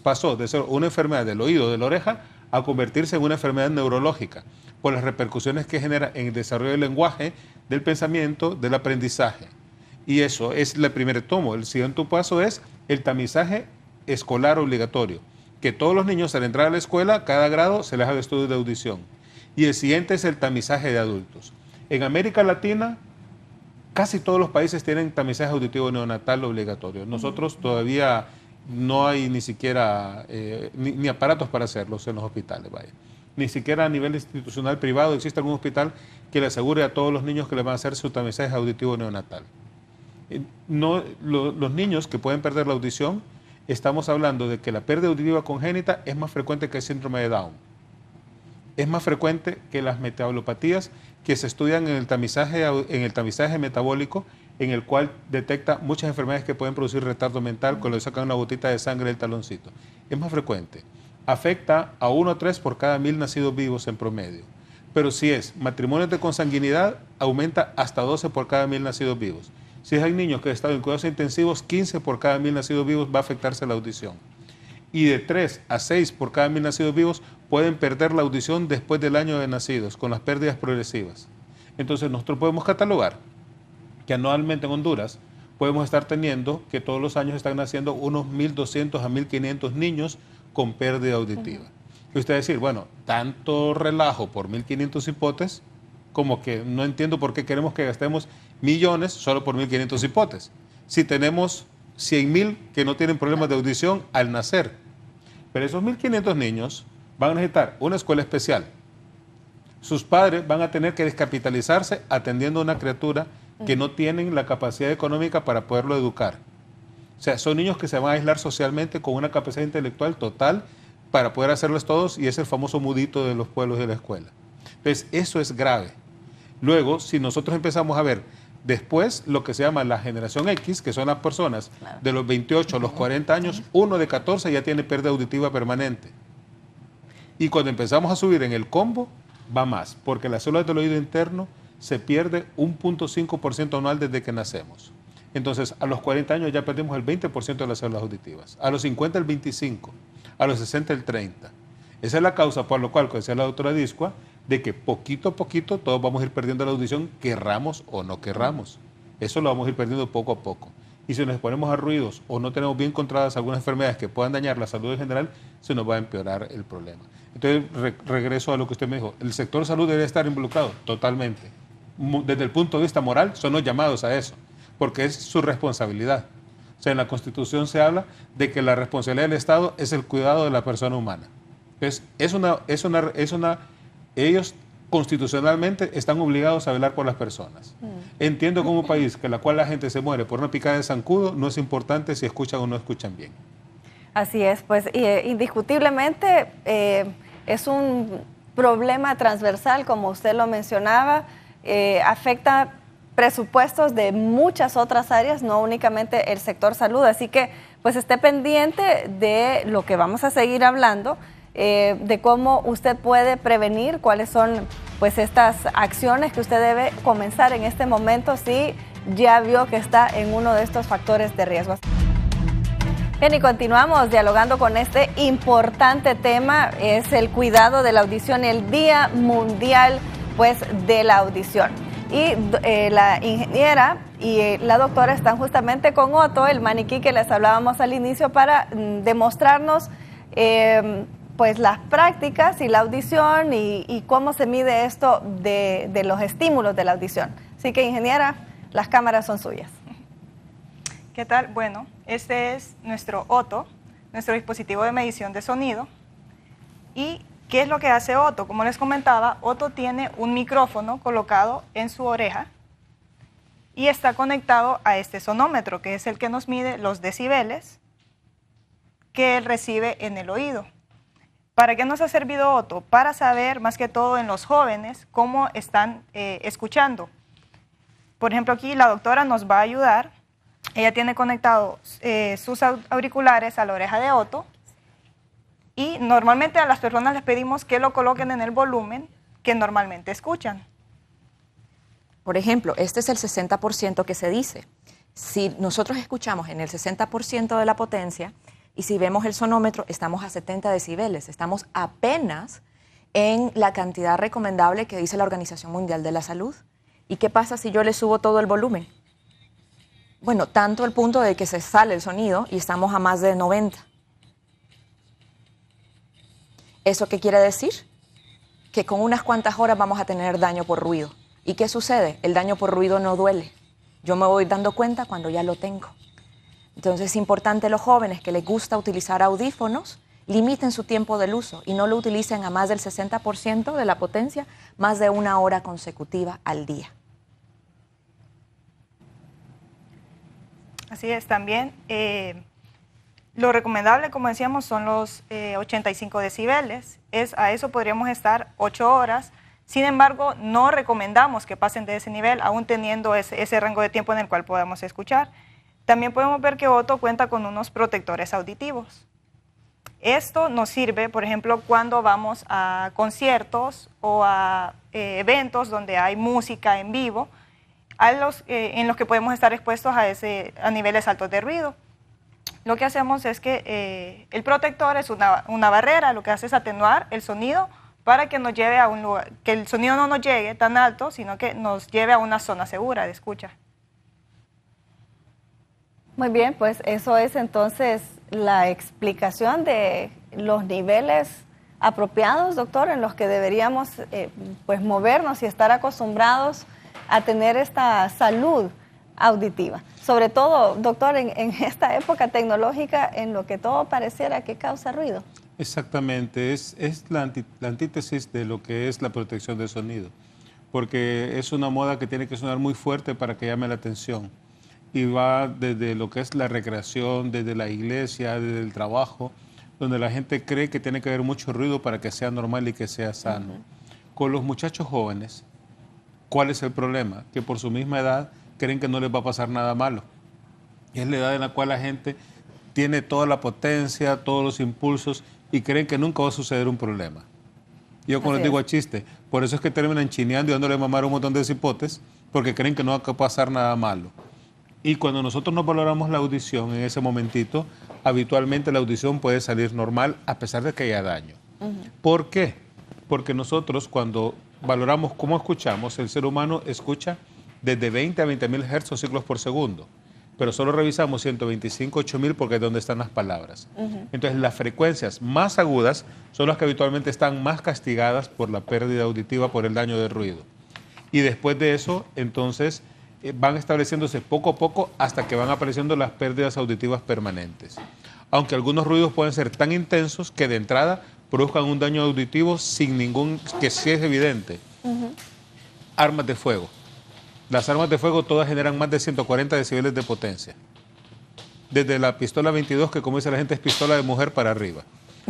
pasó de ser una enfermedad del oído, de la oreja, a convertirse en una enfermedad neurológica, por las repercusiones que genera en el desarrollo del lenguaje, del pensamiento, del aprendizaje. Y eso es el primer tomo. El siguiente paso es el tamizaje escolar obligatorio, que todos los niños al entrar a la escuela, cada grado se les haga estudio de audición. Y el siguiente es el tamizaje de adultos. En América Latina, casi todos los países tienen tamizaje auditivo neonatal obligatorio. Nosotros todavía no hay ni siquiera ni aparatos para hacerlos en los hospitales, vaya. Ni siquiera a nivel institucional privado existe algún hospital que le asegure a todos los niños que le van a hacer su tamizaje auditivo neonatal. Los niños que pueden perder la audición, estamos hablando de que la pérdida auditiva congénita es más frecuente que el síndrome de Down. Es más frecuente que las metabolopatías que se estudian en el tamizaje metabólico, en el cual detecta muchas enfermedades que pueden producir retardo mental cuando le sacan una gotita de sangre del taloncito. Es más frecuente. Afecta a 1 a 3 por cada 1000 nacidos vivos en promedio. Pero si es matrimonios de consanguinidad, aumenta hasta 12 por cada 1000 nacidos vivos. Si hay niños que están en cuidados intensivos, 15 por cada 1000 nacidos vivos va a afectarse la audición. Y de 3 a 6 por cada 1000 nacidos vivos pueden perder la audición después del año de nacidos, con las pérdidas progresivas. Entonces nosotros podemos catalogar que anualmente en Honduras podemos estar teniendo que todos los años están naciendo unos 1200 a 1500 niños con pérdida auditiva. Y usted decir, bueno, tanto relajo por 1500 hipotes, como que no entiendo por qué queremos que gastemos millones solo por 1.500 hipotes. Si tenemos 100.000 que no tienen problemas de audición al nacer, pero esos 1.500 niños van a necesitar una escuela especial. Sus padres van a tener que descapitalizarse atendiendo a una criatura que no tienen la capacidad económica para poderlo educar. O sea, son niños que se van a aislar socialmente con una capacidad intelectual total para poder hacerlos todos, y es el famoso mudito de los pueblos de la escuela. Entonces, eso es grave. Luego, si nosotros empezamos a ver después lo que se llama la generación X, que son las personas de los 28 a los 40 años, uno de 14 ya tiene pérdida auditiva permanente. Y cuando empezamos a subir en el combo, va más, porque las células del oído interno se pierde 1.5% anual desde que nacemos. Entonces, a los 40 años ya perdimos el 20% de las células auditivas, a los 50 el 25%, a los 60 el 30%. Esa es la causa por la cual, como decía la doctora Discua, de que poquito a poquito todos vamos a ir perdiendo la audición, querramos o no querramos. Eso lo vamos a ir perdiendo poco a poco. Y si nos exponemos a ruidos o no tenemos bien controladas algunas enfermedades que puedan dañar la salud en general, se nos va a empeorar el problema. Entonces, regreso a lo que usted me dijo. El sector salud debe estar involucrado totalmente. Desde el punto de vista moral, son los llamados a eso, porque es su responsabilidad. O sea, en la Constitución se habla de que la responsabilidad del Estado es el cuidado de la persona humana. Entonces, ellos constitucionalmente están obligados a velar por las personas. Entiendo como un país que la cual la gente se muere por una picada de zancudo, no es importante si escuchan o no escuchan bien. Así es, pues indiscutiblemente es un problema transversal, como usted lo mencionaba, afecta presupuestos de muchas otras áreas, no únicamente el sector salud, así que pues esté pendiente de lo que vamos a seguir hablando, de cómo usted puede prevenir, cuáles son pues estas acciones que usted debe comenzar en este momento si ya vio que está en uno de estos factores de riesgo. Bien, y continuamos dialogando con este importante tema, es el cuidado de la audición, el Día Mundial pues de la Audición. Y la ingeniera y la doctora están justamente con Otto, el maniquí que les hablábamos al inicio, para demostrarnos pues las prácticas y la audición y cómo se mide esto de los estímulos de la audición. Así que, ingeniera, las cámaras son suyas. ¿Qué tal? Bueno, este es nuestro Otto, nuestro dispositivo de medición de sonido. ¿Y qué es lo que hace Otto? Como les comentaba, Otto tiene un micrófono colocado en su oreja y está conectado a este sonómetro, que es el que nos mide los decibeles que él recibe en el oído. ¿Para qué nos ha servido Otto? Para saber, más que todo en los jóvenes, cómo están escuchando. Por ejemplo, aquí la doctora nos va a ayudar. Ella tiene conectados sus auriculares a la oreja de Otto y normalmente a las personas les pedimos que lo coloquen en el volumen que normalmente escuchan. Por ejemplo, este es el 60% que se dice. Si nosotros escuchamos en el 60% de la potencia y si vemos el sonómetro, estamos a 70 decibeles, estamos apenas en la cantidad recomendable que dice la Organización Mundial de la Salud. ¿Y qué pasa si yo le subo todo el volumen? Bueno, tanto el punto de que se sale el sonido y estamos a más de 90. ¿Eso qué quiere decir? Que con unas cuantas horas vamos a tener daño por ruido. ¿Y qué sucede? El daño por ruido no duele. Yo me voy dando cuenta cuando ya lo tengo. Entonces es importante los jóvenes que les gusta utilizar audífonos, limiten su tiempo del uso y no lo utilicen a más del 60% de la potencia, más de 1 hora consecutiva al día. Así es, también lo recomendable, como decíamos, son los 85 decibeles. A eso podríamos estar 8 horas. Sin embargo, no recomendamos que pasen de ese nivel, aún teniendo ese rango de tiempo en el cual podamos escuchar. También podemos ver que Otto cuenta con unos protectores auditivos. Esto nos sirve, por ejemplo, cuando vamos a conciertos o a eventos donde hay música en vivo, en los que podemos estar expuestos a niveles altos de ruido. Lo que hacemos es que el protector es una barrera, lo que hace es atenuar el sonido para que nos lleve a un lugar, que el sonido no nos llegue tan alto, sino que nos lleve a una zona segura de escucha. Muy bien, pues eso es entonces la explicación de los niveles apropiados, doctor, en los que deberíamos pues movernos y estar acostumbrados a tener esta salud auditiva. Sobre todo, doctor, en esta época tecnológica en lo que todo pareciera que causa ruido. Exactamente, es la antítesis de lo que es la protección del sonido, porque es una moda que tiene que sonar muy fuerte para que llame la atención, y va desde lo que es la recreación, desde la iglesia, desde el trabajo, donde la gente cree que tiene que haber mucho ruido para que sea normal y que sea sano. Con los muchachos jóvenes, ¿cuál es el problema? Que por su misma edad creen que no les va a pasar nada malo. Es la edad en la cual la gente tiene toda la potencia, todos los impulsos, y creen que nunca va a suceder un problema. Yo como les digo a chiste, por eso es que terminan chineando y dándole mamar un montón de cipotes, porque creen que no va a pasar nada malo. Y cuando nosotros nos valoramos la audición en ese momentito, habitualmente la audición puede salir normal a pesar de que haya daño. ¿Por qué? Porque nosotros cuando valoramos cómo escuchamos, el ser humano escucha desde 20 a 20.000 Hz o ciclos por segundo, pero solo revisamos 125, 8.000 porque es donde están las palabras. Entonces las frecuencias más agudas son las que habitualmente están más castigadas por la pérdida auditiva, por el daño de ruido. Y después de eso, entonces, van estableciéndose poco a poco hasta que van apareciendo las pérdidas auditivas permanentes. Aunque algunos ruidos pueden ser tan intensos que de entrada produzcan un daño auditivo sin ningún, que sí es evidente. Armas de fuego. Las armas de fuego todas generan más de 140 decibeles de potencia. Desde la pistola 22, que como dice la gente es pistola de mujer para arriba.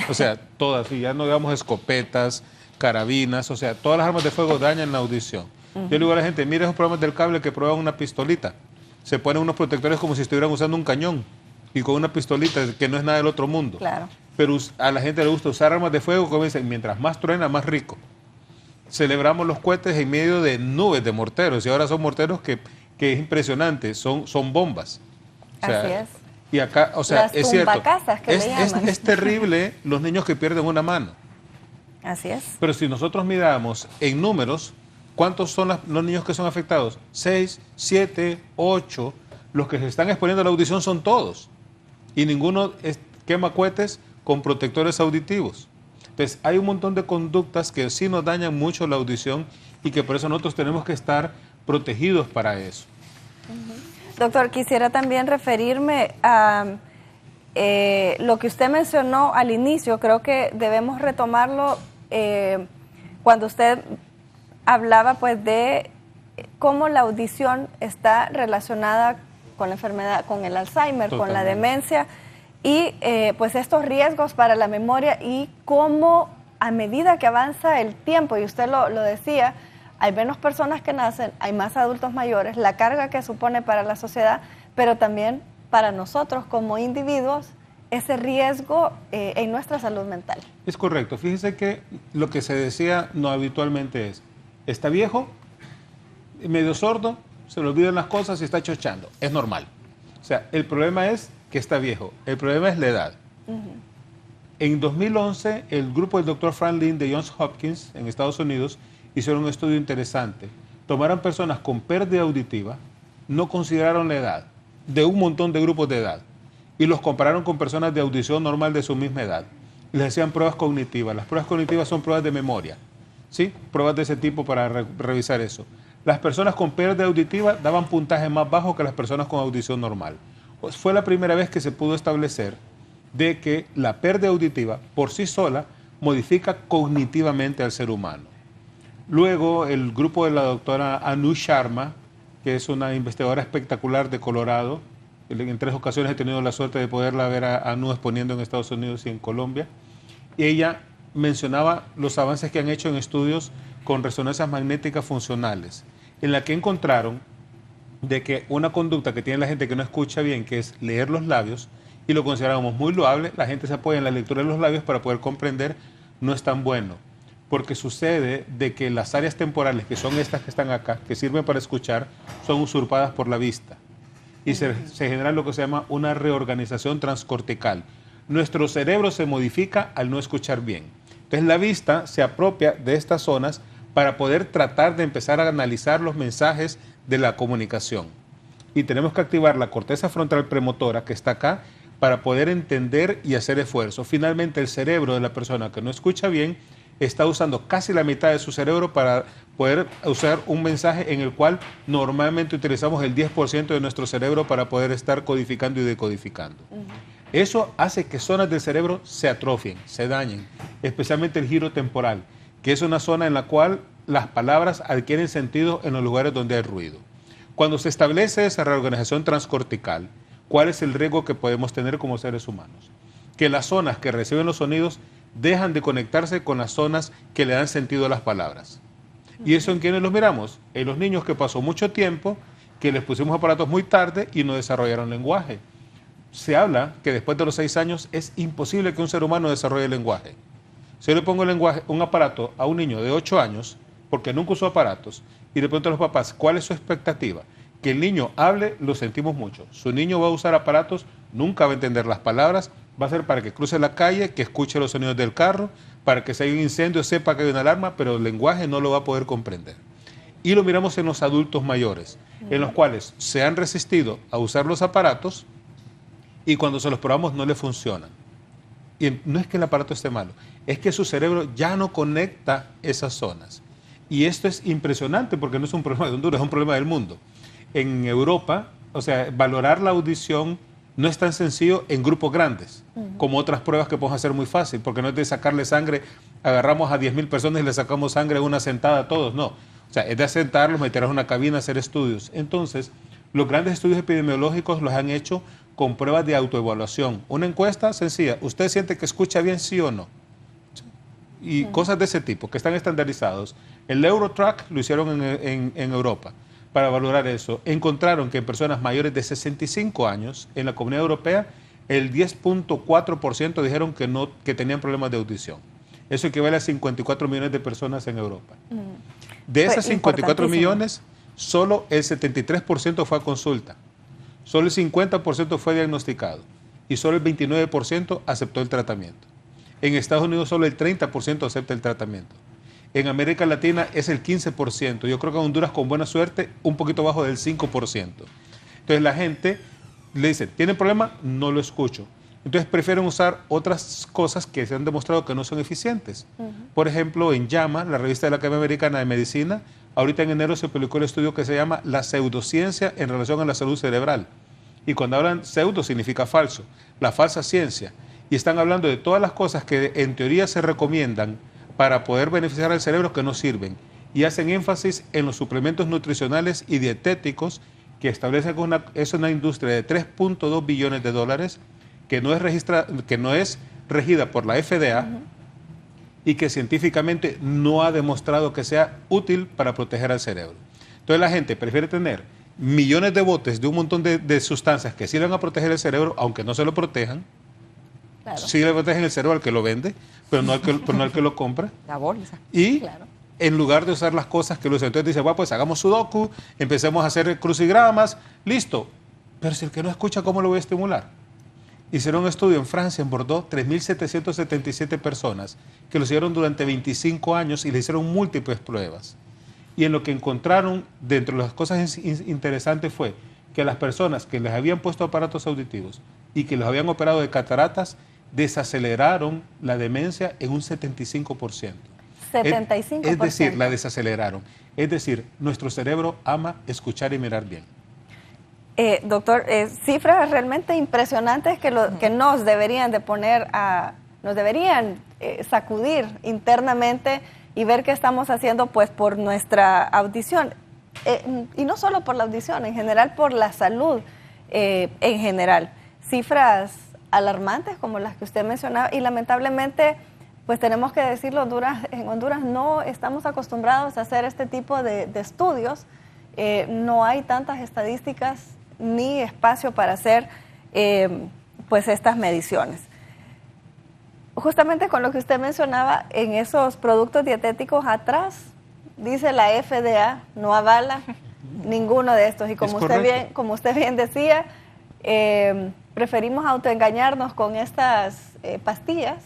O sea, todas, y ya no digamos escopetas, carabinas, o sea, todas las armas de fuego dañan la audición. Yo le digo a la gente, mire esos programas del cable que prueban una pistolita. Se ponen unos protectores como si estuvieran usando un cañón y con una pistolita que no es nada del otro mundo. Claro. Pero a la gente le gusta usar armas de fuego, como dicen, mientras más truena, más rico. Celebramos los cohetes en medio de nubes de morteros, y ahora son morteros que es impresionante, son bombas. O sea, así es. Y acá, o sea, es cierto, es terrible los niños que pierden una mano. Así es. Pero si nosotros miramos en números, ¿cuántos son los niños que son afectados? 6, 7, 8. Los que se están exponiendo a la audición son todos. Y ninguno quema cohetes con protectores auditivos. Entonces, hay un montón de conductas que sí nos dañan mucho la audición y que por eso nosotros tenemos que estar protegidos para eso. Doctor, quisiera también referirme a lo que usted mencionó al inicio. Creo que debemos retomarlo cuando usted hablaba pues de cómo la audición está relacionada con la enfermedad, con el Alzheimer, con la demencia, y pues estos riesgos para la memoria, y cómo a medida que avanza el tiempo, y usted lo decía, hay menos personas que nacen, hay más adultos mayores, la carga que supone para la sociedad, pero también para nosotros como individuos, ese riesgo en nuestra salud mental. Es correcto. Fíjese que lo que se decía no habitualmente es, está viejo, medio sordo, se le olvidan las cosas y está chochando. Es normal. O sea, el problema es que está viejo. El problema es la edad. En 2011, el grupo del Dr. Frank Lin de Johns Hopkins en Estados Unidos hicieron un estudio interesante. Tomaron personas con pérdida auditiva, no consideraron la edad, de un montón de grupos de edad, y los compararon con personas de audición normal de su misma edad. Y les hacían pruebas cognitivas. Las pruebas cognitivas son pruebas de memoria, ¿sí? Pruebas de ese tipo para revisar eso. Las personas con pérdida auditiva daban puntaje más bajo que las personas con audición normal. Pues fue la primera vez que se pudo establecer de que la pérdida auditiva por sí sola modifica cognitivamente al ser humano. Luego el grupo de la doctora Anu Sharma, que es una investigadora espectacular de Colorado, en 3 ocasiones he tenido la suerte de poderla ver a Anu exponiendo en Estados Unidos y en Colombia, y ella mencionaba los avances que han hecho en estudios con resonancias magnéticas funcionales, en la que encontraron de que una conducta que tiene la gente que no escucha bien, que es leer los labios, y lo consideramos muy loable, la gente se apoya en la lectura de los labios para poder comprender, no es tan bueno, porque sucede de que las áreas temporales, que son estas que están acá, que sirven para escuchar, son usurpadas por la vista, y se genera lo que se llama una reorganización transcortical. Nuestro cerebro se modifica al no escuchar bien. Entonces la vista se apropia de estas zonas para poder tratar de empezar a analizar los mensajes de la comunicación. Y tenemos que activar la corteza frontal premotora que está acá para poder entender y hacer esfuerzo. Finalmente el cerebro de la persona que no escucha bien está usando casi la mitad de su cerebro para poder usar un mensaje en el cual normalmente utilizamos el 10% de nuestro cerebro para poder estar codificando y decodificando. Eso hace que zonas del cerebro se atrofien, se dañen, especialmente el giro temporal, que es una zona en la cual las palabras adquieren sentido en los lugares donde hay ruido. Cuando se establece esa reorganización transcortical, ¿cuál es el riesgo que podemos tener como seres humanos? Que las zonas que reciben los sonidos dejan de conectarse con las zonas que le dan sentido a las palabras. ¿Y eso en quiénes los miramos? En los niños que pasó mucho tiempo, que les pusimos aparatos muy tarde y no desarrollaron lenguaje. Se habla que después de los 6 años es imposible que un ser humano desarrolle el lenguaje. Si yo le pongo un aparato a un niño de 8 años, porque nunca usó aparatos, y le pregunto a los papás, ¿cuál es su expectativa? Que el niño hable, lo sentimos mucho. Su niño va a usar aparatos, nunca va a entender las palabras, va a ser para que cruce la calle, que escuche los sonidos del carro, para que si hay un incendio sepa que hay una alarma, pero el lenguaje no lo va a poder comprender. Y lo miramos en los adultos mayores, en los cuales se han resistido a usar los aparatos y cuando se los probamos no le funcionan. Y no es que el aparato esté malo, es que su cerebro ya no conecta esas zonas. Y esto es impresionante porque no es un problema de Honduras, es un problema del mundo. En Europa, o sea, valorar la audición no es tan sencillo en grupos grandes, como otras pruebas que podemos hacer muy fácil, porque no es de sacarle sangre, agarramos a 10,000 personas y le sacamos sangre una sentada a todos, no. O sea, es de sentarlos, meterlos en una cabina, hacer estudios. Entonces, los grandes estudios epidemiológicos los han hecho con pruebas de autoevaluación. Una encuesta sencilla, ¿usted siente que escucha bien, sí o no? Y cosas de ese tipo, que están estandarizados. El Eurotrack lo hicieron en Europa para valorar eso. Encontraron que en personas mayores de 65 años, en la Comunidad Europea, el 10.4% dijeron que tenían problemas de audición. Eso equivale a 54 millones de personas en Europa. De esas 54 millones, solo el 73% fue a consulta, solo el 50% fue diagnosticado y solo el 29% aceptó el tratamiento. En Estados Unidos solo el 30% acepta el tratamiento. En América Latina es el 15%. Yo creo que en Honduras, con buena suerte, un poquito bajo del 5%. Entonces la gente le dice, ¿tiene problema? No lo escucho. Entonces prefieren usar otras cosas que se han demostrado que no son eficientes. Por ejemplo, en JAMA, la revista de la Academia Americana de Medicina, ahorita en enero se publicó el estudio que se llama La pseudociencia en relación a la salud cerebral. Y cuando hablan pseudo significa falso, la falsa ciencia. Y están hablando de todas las cosas que en teoría se recomiendan para poder beneficiar al cerebro que no sirven. Y hacen énfasis en los suplementos nutricionales y dietéticos que establecen que es una industria de 3.2 billones de dólares que no es regida por la FDA y que científicamente no ha demostrado que sea útil para proteger al cerebro. Entonces la gente prefiere tener millones de botes de un montón de sustancias que sirven a proteger el cerebro, aunque no se lo protejan. Claro. Sí le protegen el cerebro al que lo vende, pero no al que lo compra. La bolsa. Y en lugar de usar las cosas que lo usan. Entonces dice, bueno, pues hagamos sudoku, empecemos a hacer crucigramas, listo. Pero si el que no escucha, ¿cómo lo voy a estimular? Hicieron un estudio en Francia, en Bordeaux, 3.777 personas, que lo hicieron durante 25 años y le hicieron múltiples pruebas. Y en lo que encontraron, dentro de las cosas interesantes fue que las personas que les habían puesto aparatos auditivos y que los habían operado de cataratas, desaceleraron la demencia en un 75%. 75%. Es decir, la desaceleraron. Es decir, nuestro cerebro ama escuchar y mirar bien. Doctor, cifras realmente impresionantes que nos deberían de nos deberían sacudir internamente y ver qué estamos haciendo pues por nuestra audición. Y no solo por la audición, en general por la salud en general. Cifras alarmantes como las que usted mencionaba y lamentablemente pues tenemos que decirlo, en Honduras no estamos acostumbrados a hacer este tipo de estudios. No hay tantas estadísticas ni espacio para hacer pues estas mediciones. Justamente con lo que usted mencionaba, en esos productos dietéticos atrás, dice la FDA, no avala ninguno de estos. Y como usted bien decía, preferimos autoengañarnos con estas pastillas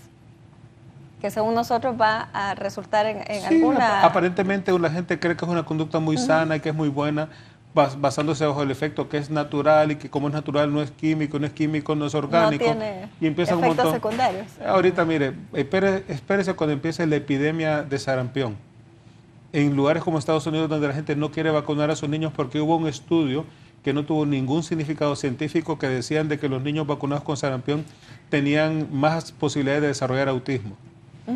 que según nosotros va a resultar en alguna... Aparentemente la gente cree que es una conducta muy sana y que es muy buena, basándose bajo el efecto que es natural y que como es natural no es químico, no es orgánico. No tiene y empieza efectos secundarios. Ahorita, mire, espérese cuando empiece la epidemia de sarampión. En lugares como Estados Unidos, donde la gente no quiere vacunar a sus niños porque hubo un estudio que no tuvo ningún significado científico que decían de que los niños vacunados con sarampión tenían más posibilidades de desarrollar autismo.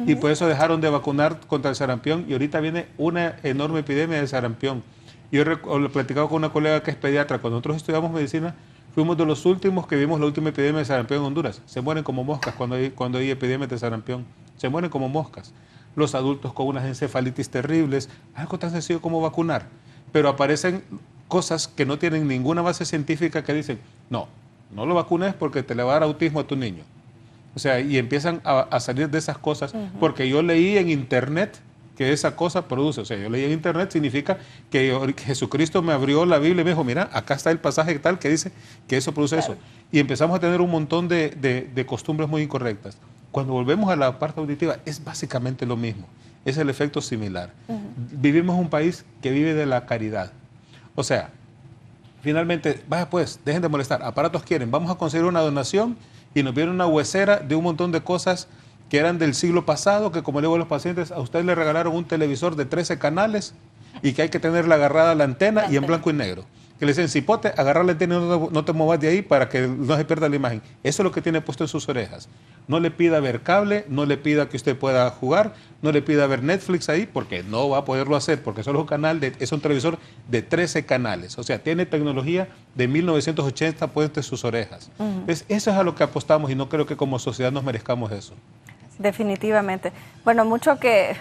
Y por eso dejaron de vacunar contra el sarampión y ahorita viene una enorme epidemia de sarampión. Yo lo he platicado con una colega que es pediatra. Cuando nosotros estudiamos medicina, fuimos de los últimos que vimos la última epidemia de sarampión en Honduras. Se mueren como moscas cuando hay epidemias de sarampión. Se mueren como moscas. Los adultos con unas encefalitis terribles, algo tan sencillo como vacunar. Pero aparecen cosas que no tienen ninguna base científica que dicen, no lo vacunes porque te le va a dar autismo a tu niño. O sea, y empiezan a salir de esas cosas, porque yo leí en internet que esa cosa produce. O sea, yo leí en internet, significa que Jesucristo me abrió la Biblia y me dijo, mira, acá está el pasaje tal que dice que eso produce eso. Y empezamos a tener un montón de costumbres muy incorrectas. Cuando volvemos a la parte auditiva, es básicamente lo mismo. Es el efecto similar. Vivimos en un país que vive de la caridad. O sea, finalmente, vaya pues, dejen de molestar. Aparatos quieren, vamos a conseguir una donación y nos viene una huesera de un montón de cosas que eran del siglo pasado, que como le digo a los pacientes, a ustedes le regalaron un televisor de 13 canales y que hay que tenerla agarrada a la antena y en blanco y negro. Que le dicen, cipote, agarrar la antena y no te muevas de ahí para que no se pierda la imagen. Eso es lo que tiene puesto en sus orejas. No le pida ver cable, no le pida que usted pueda jugar, no le pida ver Netflix ahí, porque no va a poderlo hacer, porque solo es un televisor de 13 canales. O sea, tiene tecnología de 1980 puesta en sus orejas. Entonces, eso es a lo que apostamos y no creo que como sociedad nos merezcamos eso. Definitivamente. Bueno, mucho que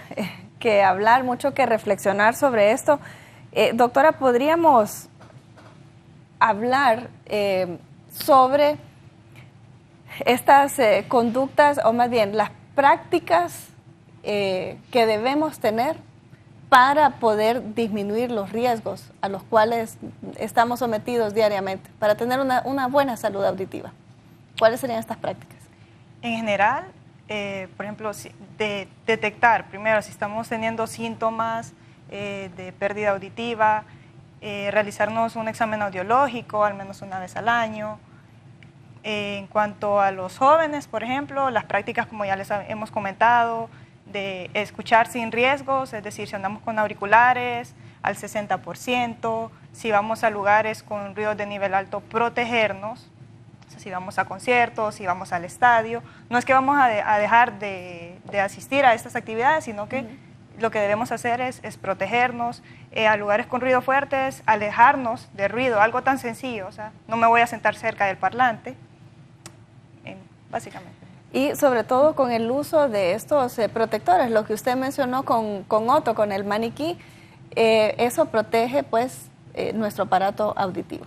hablar, mucho que reflexionar sobre esto. Doctora, ¿podríamos hablar sobre estas conductas, o más bien las prácticas que debemos tener para poder disminuir los riesgos a los cuales estamos sometidos diariamente, para tener una buena salud auditiva? ¿Cuáles serían estas prácticas? En general, por ejemplo, de detectar primero si estamos teniendo síntomas de pérdida auditiva, realizarnos un examen audiológico al menos una vez al año. En cuanto a los jóvenes, por ejemplo, las prácticas, como ya les hemos comentado, de escuchar sin riesgos, es decir, si andamos con auriculares al 60%, si vamos a lugares con ruidos de nivel alto, protegernos. Si vamos a conciertos, si vamos al estadio, no es que vamos a dejar de asistir a estas actividades, sino que lo que debemos hacer es protegernos. A lugares con ruido fuertes, alejarnos de ruido, algo tan sencillo, o sea, no me voy a sentar cerca del parlante, básicamente. Y sobre todo con el uso de estos protectores, lo que usted mencionó con Otto, con el maniquí, eso protege pues nuestro aparato auditivo.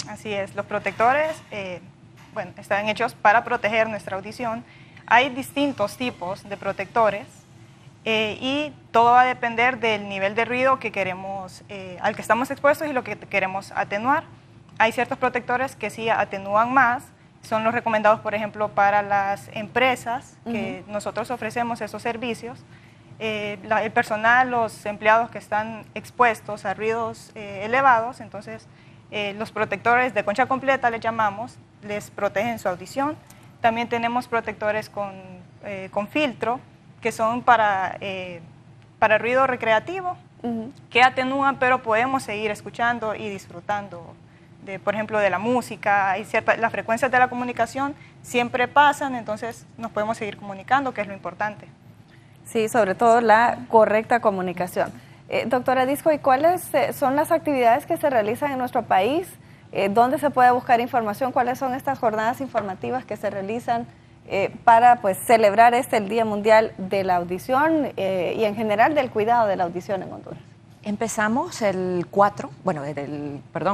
Así es, los protectores están hechos para proteger nuestra audición. Hay distintos tipos de protectores y todo va a depender del nivel de ruido que queremos, al que estamos expuestos y lo que queremos atenuar. Hay ciertos protectores que sí atenúan más, son los recomendados, por ejemplo, para las empresas que nosotros ofrecemos esos servicios. El personal, los empleados que están expuestos a ruidos elevados, entonces los protectores de concha completa, les llamamos, les protegen su audición. También tenemos protectores con filtro, que son para ruido recreativo, que atenúan, pero podemos seguir escuchando y disfrutando, por ejemplo, de la música. Las frecuencias de la comunicación siempre pasan, entonces nos podemos seguir comunicando, que es lo importante. Sí, sobre todo la correcta comunicación. Doctora Disco, ¿y cuáles son las actividades que se realizan en nuestro país? ¿Dónde se puede buscar información? ¿Cuáles son estas jornadas informativas que se realizan para pues celebrar el Día Mundial de la Audición y en general del cuidado de la audición en Honduras? Empezamos el 4,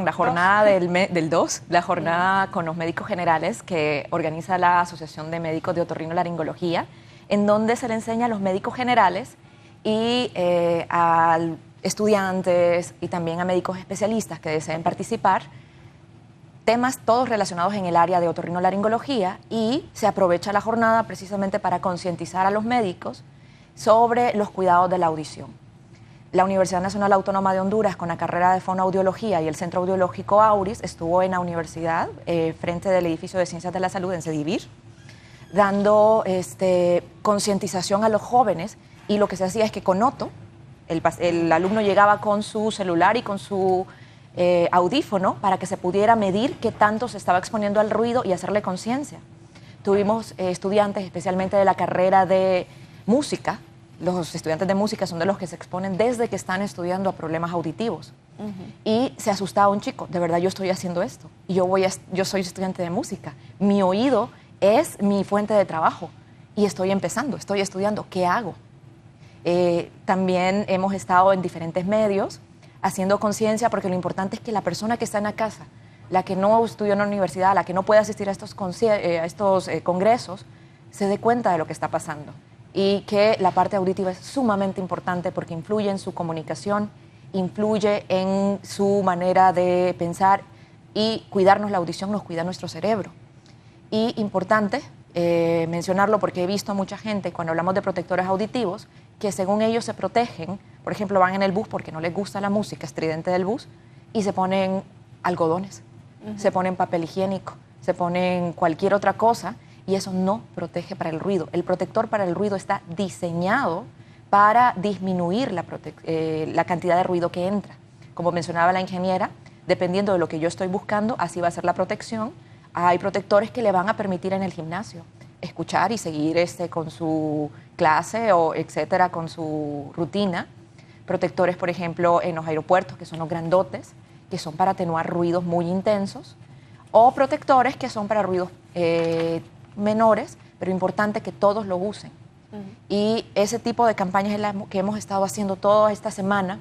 la jornada del 2, la jornada con los médicos generales que organiza la Asociación de Médicos de Otorrinolaringología, en donde se le enseña a los médicos generales y a estudiantes y también a médicos especialistas que deseen participar, temas todos relacionados en el área de otorrinolaringología, y se aprovecha la jornada precisamente para concientizar a los médicos sobre los cuidados de la audición. la Universidad Nacional Autónoma de Honduras, con la carrera de fonoaudiología y el Centro Audiológico Auris, estuvo en la universidad, frente del edificio de Ciencias de la Salud en Cedivir, dando concientización a los jóvenes, y lo que se hacía es que con Otto, el alumno llegaba con su celular y con su audífono para que se pudiera medir qué tanto se estaba exponiendo al ruido y hacerle conciencia. Tuvimos estudiantes, especialmente de la carrera de música. Los estudiantes de música son de los que se exponen desde que están estudiando a problemas auditivos. Y se asustaba un chico, de verdad yo estoy haciendo esto. Y yo soy estudiante de música. Mi oído es mi fuente de trabajo. Y estoy empezando, estoy estudiando. ¿Qué hago? También hemos estado en diferentes medios haciendo conciencia, porque lo importante es que la persona que está en la casa, la que no estudió en la universidad, la que no puede asistir a estos congresos, se dé cuenta de lo que está pasando. Y que la parte auditiva es sumamente importante porque influye en su comunicación, influye en su manera de pensar, y cuidarnos la audición nos cuida nuestro cerebro. Y importante mencionarlo porque he visto a mucha gente, cuando hablamos de protectores auditivos, que según ellos se protegen, por ejemplo, van en el bus porque no les gusta la música estridente del bus y se ponen algodones, se ponen papel higiénico, se ponen cualquier otra cosa, y eso no protege para el ruido. El protector para el ruido está diseñado para disminuir la cantidad de ruido que entra. Como mencionaba la ingeniera, dependiendo de lo que yo estoy buscando, así va a ser la protección. Hay protectores que le van a permitir en el gimnasio escuchar y seguir con su clase o etcétera, con su rutina. Protectores, por ejemplo, en los aeropuertos, que son los grandotes, que son para atenuar ruidos muy intensos, o protectores que son para ruidos menores, pero importante que todos lo usen. Y ese tipo de campañas es la que hemos estado haciendo toda esta semana,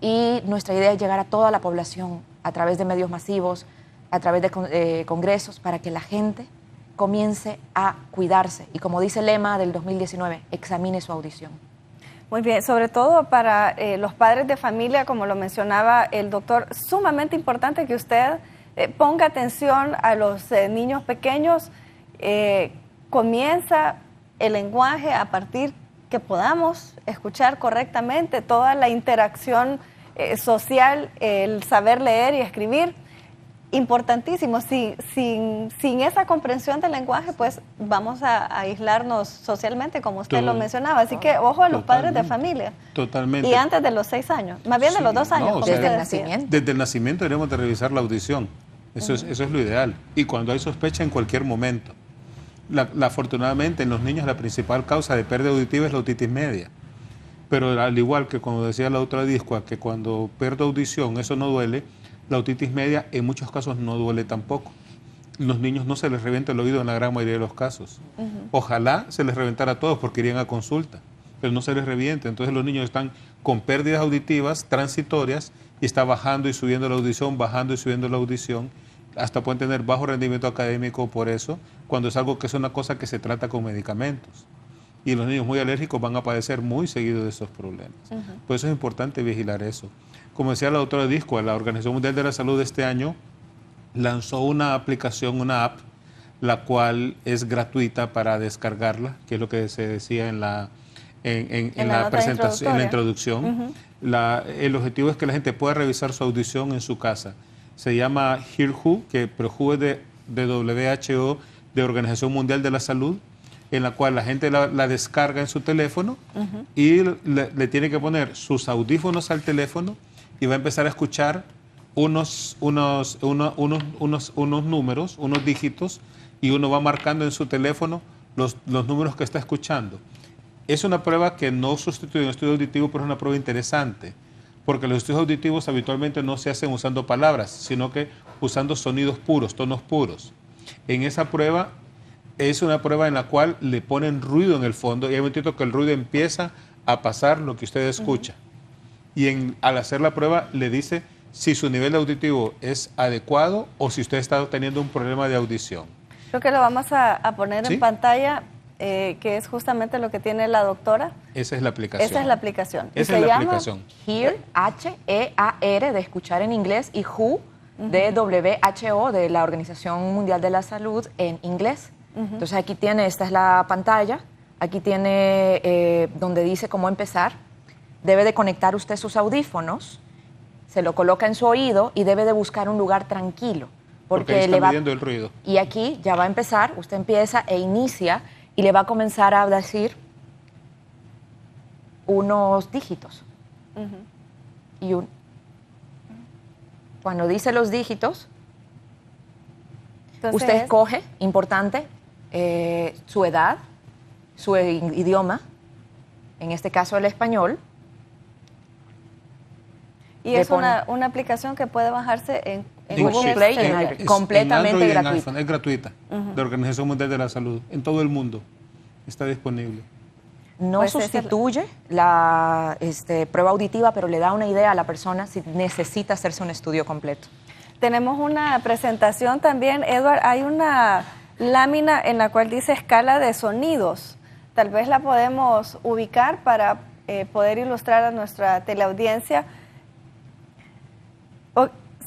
y nuestra idea es llegar a toda la población a través de medios masivos, a través de congresos, para que la gente comience a cuidarse. Y como dice el lema del 2019, examine su audición. Muy bien, sobre todo para los padres de familia, como lo mencionaba el doctor, sumamente importante que usted ponga atención a los niños pequeños. Comienza el lenguaje a partir que podamos escuchar correctamente, toda la interacción social, el saber leer y escribir. Importantísimo. Sin esa comprensión del lenguaje, pues vamos a aislarnos socialmente, como usted lo mencionaba. Así que ojo a los padres de familia. Totalmente. Y antes de los 6 años, más bien de los 2 años. Desde el nacimiento. Desde el nacimiento debemos de revisar la audición. Eso es lo ideal. Y cuando hay sospecha, en cualquier momento. Afortunadamente, en los niños la principal causa de pérdida auditiva es la otitis media. Pero al igual que como decía la otra discua, que cuando pierdo audición eso no duele, la otitis media en muchos casos no duele tampoco. Los niños no se les revienta el oído en la gran mayoría de los casos. Ojalá se les reventara a todos porque irían a consulta, pero no se les revienta. Entonces los niños están con pérdidas auditivas transitorias y está bajando y subiendo la audición, bajando y subiendo la audición. Hasta pueden tener bajo rendimiento académico por eso, cuando es algo que es una cosa que se trata con medicamentos. Y los niños muy alérgicos van a padecer muy seguido de esos problemas. Por eso es importante vigilar eso. Como decía la doctora Discoa, la Organización Mundial de la Salud este año lanzó una aplicación, una app, la cual es gratuita para descargarla, que es lo que se decía en la presentación, en la introducción. El objetivo es que la gente pueda revisar su audición en su casa. Se llama HearWho, pero WHO es de WHO, de Organización Mundial de la Salud, en la cual la gente la descarga en su teléfono y le tiene que poner sus audífonos al teléfono y va a empezar a escuchar unos números, unos dígitos, y uno va marcando en su teléfono los números que está escuchando. Es una prueba que no sustituye un estudio auditivo, pero es una prueba interesante, porque los estudios auditivos habitualmente no se hacen usando palabras, sino que usando sonidos puros, tonos puros. En esa prueba es una prueba en la cual le ponen ruido en el fondo y hay un momentito que el ruido empieza a pasar lo que usted escucha. Y al hacer la prueba le dice si su nivel auditivo es adecuado o si usted está teniendo un problema de audición. Creo que lo vamos a poner en pantalla, que es justamente lo que tiene la doctora. Esa es la aplicación. Esa es la aplicación. Esa es la aplicación. Hear, H-E-A-R, de escuchar en inglés, y WHO, de WHO, de la Organización Mundial de la Salud, en inglés. Entonces aquí tiene, esta es la pantalla, aquí tiene donde dice cómo empezar. debe de conectar usted sus audífonos, se lo coloca en su oído y debe de buscar un lugar tranquilo. Porque ahí está midiendo el ruido. Y aquí ya va a empezar, usted empieza e inicia y le va a comenzar a decir unos dígitos. Y cuando dice los dígitos, entonces, usted escoge, importante, su edad, su idioma, en este caso el español. Y es una aplicación que puede bajarse en Google Play, completamente gratuita. Es gratuita, de la Organización Mundial de la Salud, en todo el mundo está disponible. No pues sustituye la prueba auditiva, pero le da una idea a la persona si necesita hacerse un estudio completo. Tenemos una presentación también, Edward, hay una lámina en la cual dice escala de sonidos. Tal vez la podemos ubicar para poder ilustrar a nuestra teleaudiencia.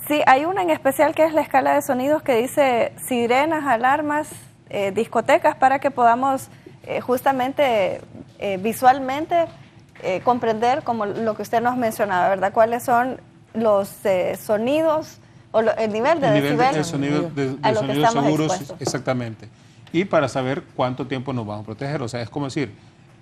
Sí, hay una en especial que es la escala de sonidos que dice sirenas, alarmas, discotecas, para que podamos justamente visualmente comprender como lo que usted nos mencionaba, ¿verdad? ¿Cuáles son los sonidos o el nivel de decibel de sonido seguros? Exactamente. Y para saber cuánto tiempo nos vamos a proteger. O sea, es como decir,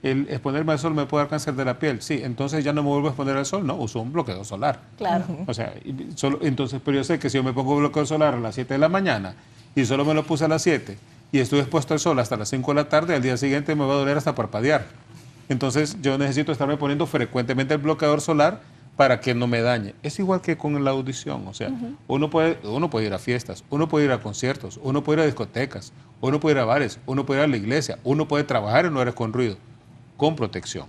el exponerme al sol me puede dar cáncer de la piel. Sí, entonces ya no me vuelvo a exponer al sol. No, uso un bloqueador solar. Claro. O sea, entonces, pero yo sé que si yo me pongo bloqueador solar a las 7 de la mañana y solo me lo puse a las 7 y estuve expuesto al sol hasta las 5 de la tarde, al día siguiente me va a doler hasta parpadear. Entonces yo necesito estarme poniendo frecuentemente el bloqueador solar para que no me dañe. Es igual que con la audición, o sea, uno puede ir a fiestas, uno puede ir a conciertos, uno puede ir a discotecas, uno puede ir a bares, uno puede ir a la iglesia, uno puede trabajar en lugares con ruido, con protección,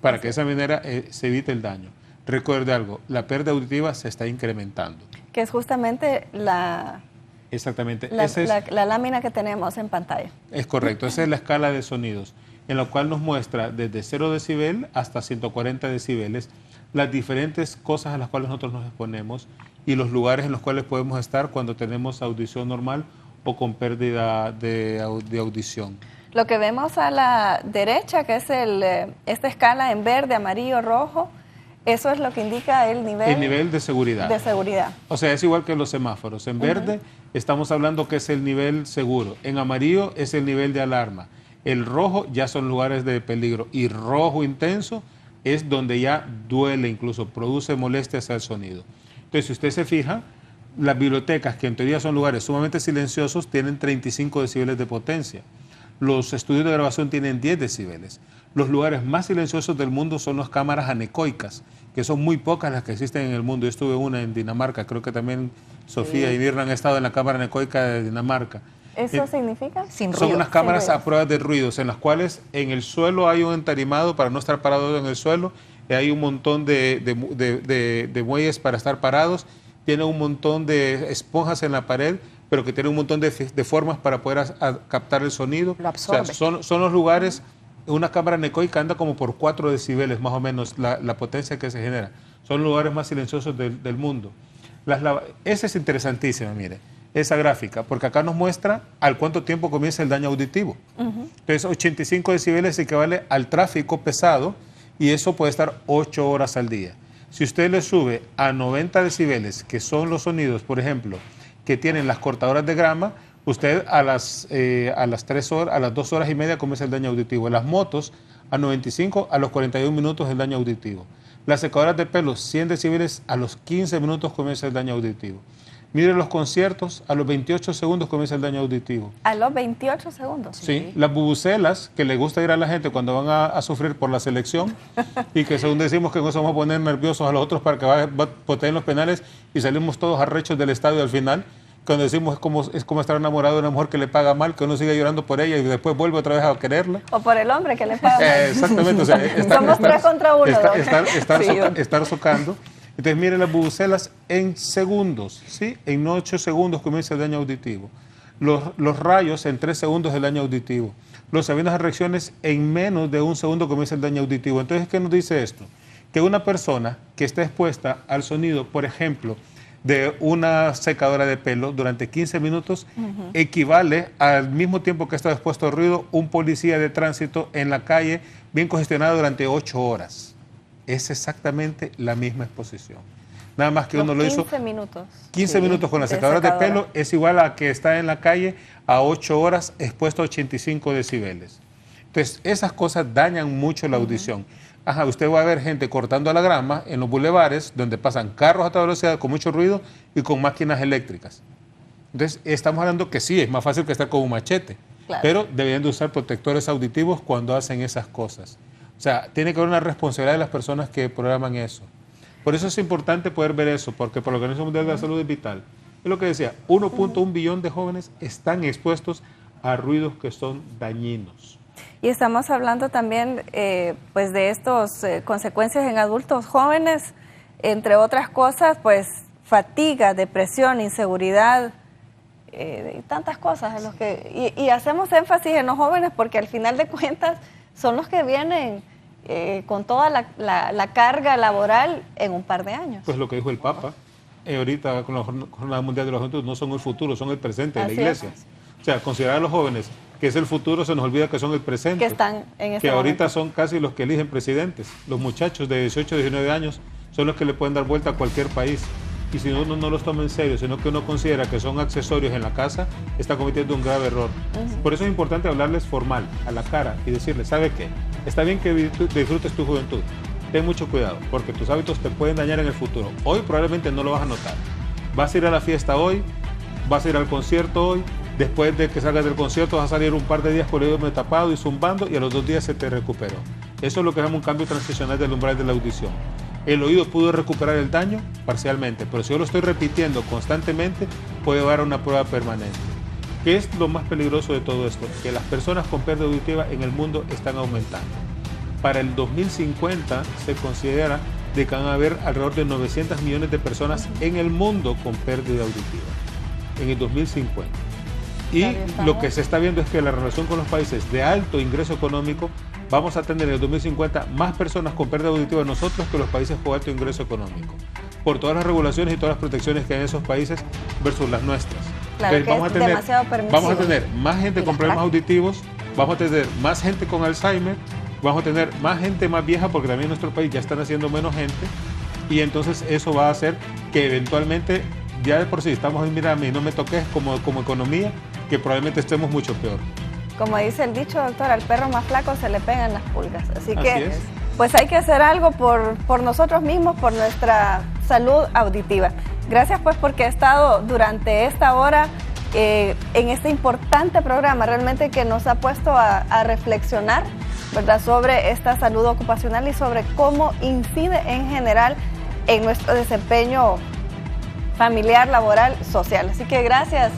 para que de esa manera se evite el daño. Recuerde algo, la pérdida auditiva se está incrementando. Que es justamente Exactamente. la lámina que tenemos en pantalla. Es correcto, esa es la escala de sonidos, en la cual nos muestra desde 0 decibel hasta 140 decibeles las diferentes cosas a las cuales nosotros nos exponemos y los lugares en los cuales podemos estar cuando tenemos audición normal o con pérdida de audición. Lo que vemos a la derecha, que es esta escala en verde, amarillo, rojo, eso es lo que indica el nivel de seguridad. De seguridad. O sea, es igual que los semáforos. En verde estamos hablando que es el nivel seguro. En amarillo es el nivel de alarma. El rojo ya son lugares de peligro. Y rojo intenso es donde ya duele, incluso produce molestias al sonido. Entonces, si usted se fija, las bibliotecas, que en teoría son lugares sumamente silenciosos, tienen 35 decibeles de potencia. Los estudios de grabación tienen 10 decibeles. Los lugares más silenciosos del mundo son las cámaras anecoicas, que son muy pocas las que existen en el mundo. Yo estuve una en Dinamarca, creo que también Sofía y Mirna han estado en la cámara anecoica de Dinamarca. ¿Eso significa? Sin ruido. Son unas cámaras a prueba de ruidos, en las cuales en el suelo hay un entarimado para no estar parado en el suelo, y hay un montón de muelles para estar parados, tiene un montón de esponjas en la pared, pero que tiene un montón de formas para poder captar el sonido. Lo absorbe. O sea, son los lugares, una cámara anecoica anda como por 4 decibeles más o menos la potencia que se genera. Son los lugares más silenciosos del mundo. Esa es interesantísima, mire, esa gráfica, porque acá nos muestra al cuánto tiempo comienza el daño auditivo. Entonces, 85 decibeles equivale al tráfico pesado y eso puede estar 8 horas al día. Si usted le sube a 90 decibeles, que son los sonidos, por ejemplo, que tienen las cortadoras de grama, usted a las 2 horas y media comienza el daño auditivo. En las motos, a 95, a los 41 minutos el daño auditivo. Las secadoras de pelo, 100 decibeles, a los 15 minutos comienza el daño auditivo. Mire los conciertos, a los 28 segundos comienza el daño auditivo. ¿A los 28 segundos? Sí. Las bubucelas, que le gusta ir a la gente cuando van a sufrir por la selección y que según decimos que no vamos a poner nerviosos a los otros para que voten los penales y salimos todos arrechos del estadio al final, cuando decimos es como estar enamorado de una mujer que le paga mal, que uno sigue llorando por ella y después vuelve otra vez a quererla. O por el hombre que le paga mal. Exactamente. O sea, somos 3 contra 1. Estar socando. Entonces, mire las bubucelas en segundos, ¿sí? En 8 segundos comienza el daño auditivo. Los rayos en 3 segundos el daño auditivo. Los aviones de reacciones en menos de 1 segundo comienza el daño auditivo. Entonces, ¿qué nos dice esto? Que una persona que está expuesta al sonido, por ejemplo, de una secadora de pelo durante 15 minutos, equivale al mismo tiempo que está expuesto al ruido un policía de tránsito en la calle bien congestionado durante 8 horas. es exactamente la misma exposición. Nada más que Los uno lo hizo 15 minutos. 15 minutos con la secadora de pelo es igual a que está en la calle a 8 horas expuesto a 85 decibeles. Entonces, esas cosas dañan mucho la audición. Ajá, usted va a ver gente cortando la grama en los bulevares donde pasan carros a toda velocidad con mucho ruido y con máquinas eléctricas. Entonces, estamos hablando que sí, es más fácil que estar con un machete, claro, pero deberían de usar protectores auditivos cuando hacen esas cosas. O sea, tiene que haber una responsabilidad de las personas que programan eso. Por eso es importante poder ver eso, porque por la Organización Mundial de la Salud es vital. Es lo que decía, 1.1 billón de jóvenes están expuestos a ruidos que son dañinos. Y estamos hablando también pues de estas consecuencias en adultos jóvenes, entre otras cosas, pues fatiga, depresión, inseguridad, tantas cosas en los que y hacemos énfasis en los jóvenes porque al final de cuentas son los que vienen con toda la carga laboral en un par de años. Pues lo que dijo el Papa ahorita con la Jornada Mundial de la Juventud, no son el futuro, son el presente de la Iglesia. O sea, considerar a los jóvenes que es el futuro, se nos olvida que son el presente. Que están en este que ahorita momento son casi los que eligen presidentes. Los muchachos de 18, 19 años son los que le pueden dar vuelta a cualquier país. Y si uno no los toma en serio, sino que uno considera que son accesorios en la casa, está cometiendo un grave error. Por eso es importante hablarles formal, a la cara, y decirles, ¿sabe qué? Está bien que disfrutes tu juventud. Ten mucho cuidado, porque tus hábitos te pueden dañar en el futuro. Hoy probablemente no lo vas a notar. Vas a ir a la fiesta hoy, vas a ir al concierto hoy, después de que salgas del concierto vas a salir un par de días con el oído tapado y zumbando y a los 2 días se te recuperó. Eso es lo que llama un cambio transicional del umbral de la audición. El oído pudo recuperar el daño parcialmente, pero si yo lo estoy repitiendo constantemente, puede llevar a una prueba permanente. ¿Qué es lo más peligroso de todo esto? Que las personas con pérdida auditiva en el mundo están aumentando. Para el 2050 se considera de que van a haber alrededor de 900 millones de personas en el mundo con pérdida auditiva. En el 2050. Y lo que se está viendo es que la relación con los países de alto ingreso económico, vamos a tener en el 2050 más personas con pérdida auditiva nosotros que los países con alto ingreso económico, por todas las regulaciones y todas las protecciones que hay en esos países versus las nuestras. Claro, entonces, vamos a tener más gente con problemas auditivos, vamos a tener más gente con Alzheimer, vamos a tener más gente más vieja porque también en nuestro país ya están haciendo menos gente y entonces eso va a hacer que eventualmente ya de por sí estamos en mírame y no me toques como economía, que probablemente estemos mucho peor. Como dice el dicho, doctor, al perro más flaco se le pegan las pulgas. Así que pues hay que hacer algo por nosotros mismos, por nuestra salud auditiva. Gracias pues porque he estado durante esta hora en este importante programa, realmente que nos ha puesto a reflexionar, ¿verdad?, sobre esta salud ocupacional y sobre cómo incide en general en nuestro desempeño familiar, laboral, social. Así que gracias,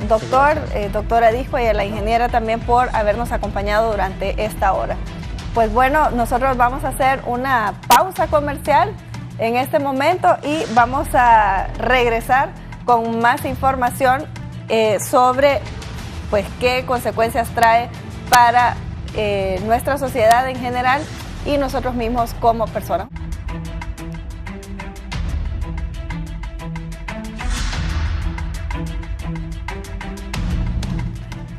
doctor, doctora Dijo, y a la ingeniera también por habernos acompañado durante esta hora. Pues bueno, nosotros vamos a hacer una pausa comercial en este momento y vamos a regresar con más información sobre pues qué consecuencias trae para nuestra sociedad en general y nosotros mismos como personas.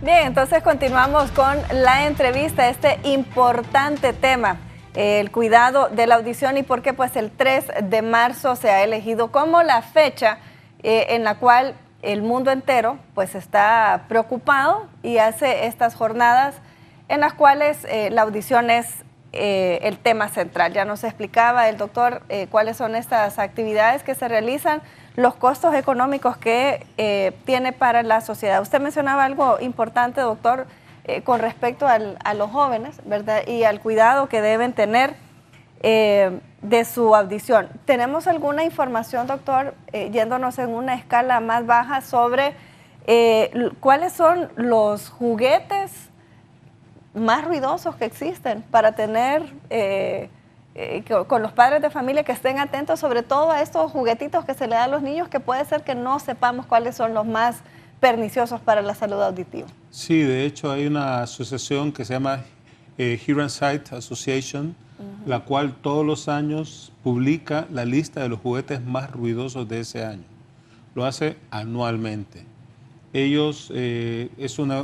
Bien, entonces continuamos con la entrevista, este importante tema, el cuidado de la audición y por qué pues el 3 de marzo se ha elegido como la fecha en la cual el mundo entero pues está preocupado y hace estas jornadas en las cuales la audición es el tema central. Ya nos explicaba el doctor cuáles son estas actividades que se realizan, los costos económicos que tiene para la sociedad. Usted mencionaba algo importante, doctor, con respecto a los jóvenes, ¿verdad?, y al cuidado que deben tener de su audición. ¿Tenemos alguna información, doctor, yéndonos en una escala más baja sobre cuáles son los juguetes más ruidosos que existen para tener con los padres de familia que estén atentos sobre todo a estos juguetitos que se le dan a los niños, que puede ser que no sepamos cuáles son los más perniciosos para la salud auditiva? Sí, de hecho hay una asociación que se llama Hearing Sight Association, la cual todos los años publica la lista de los juguetes más ruidosos de ese año. Lo hace anualmente. Ellos es una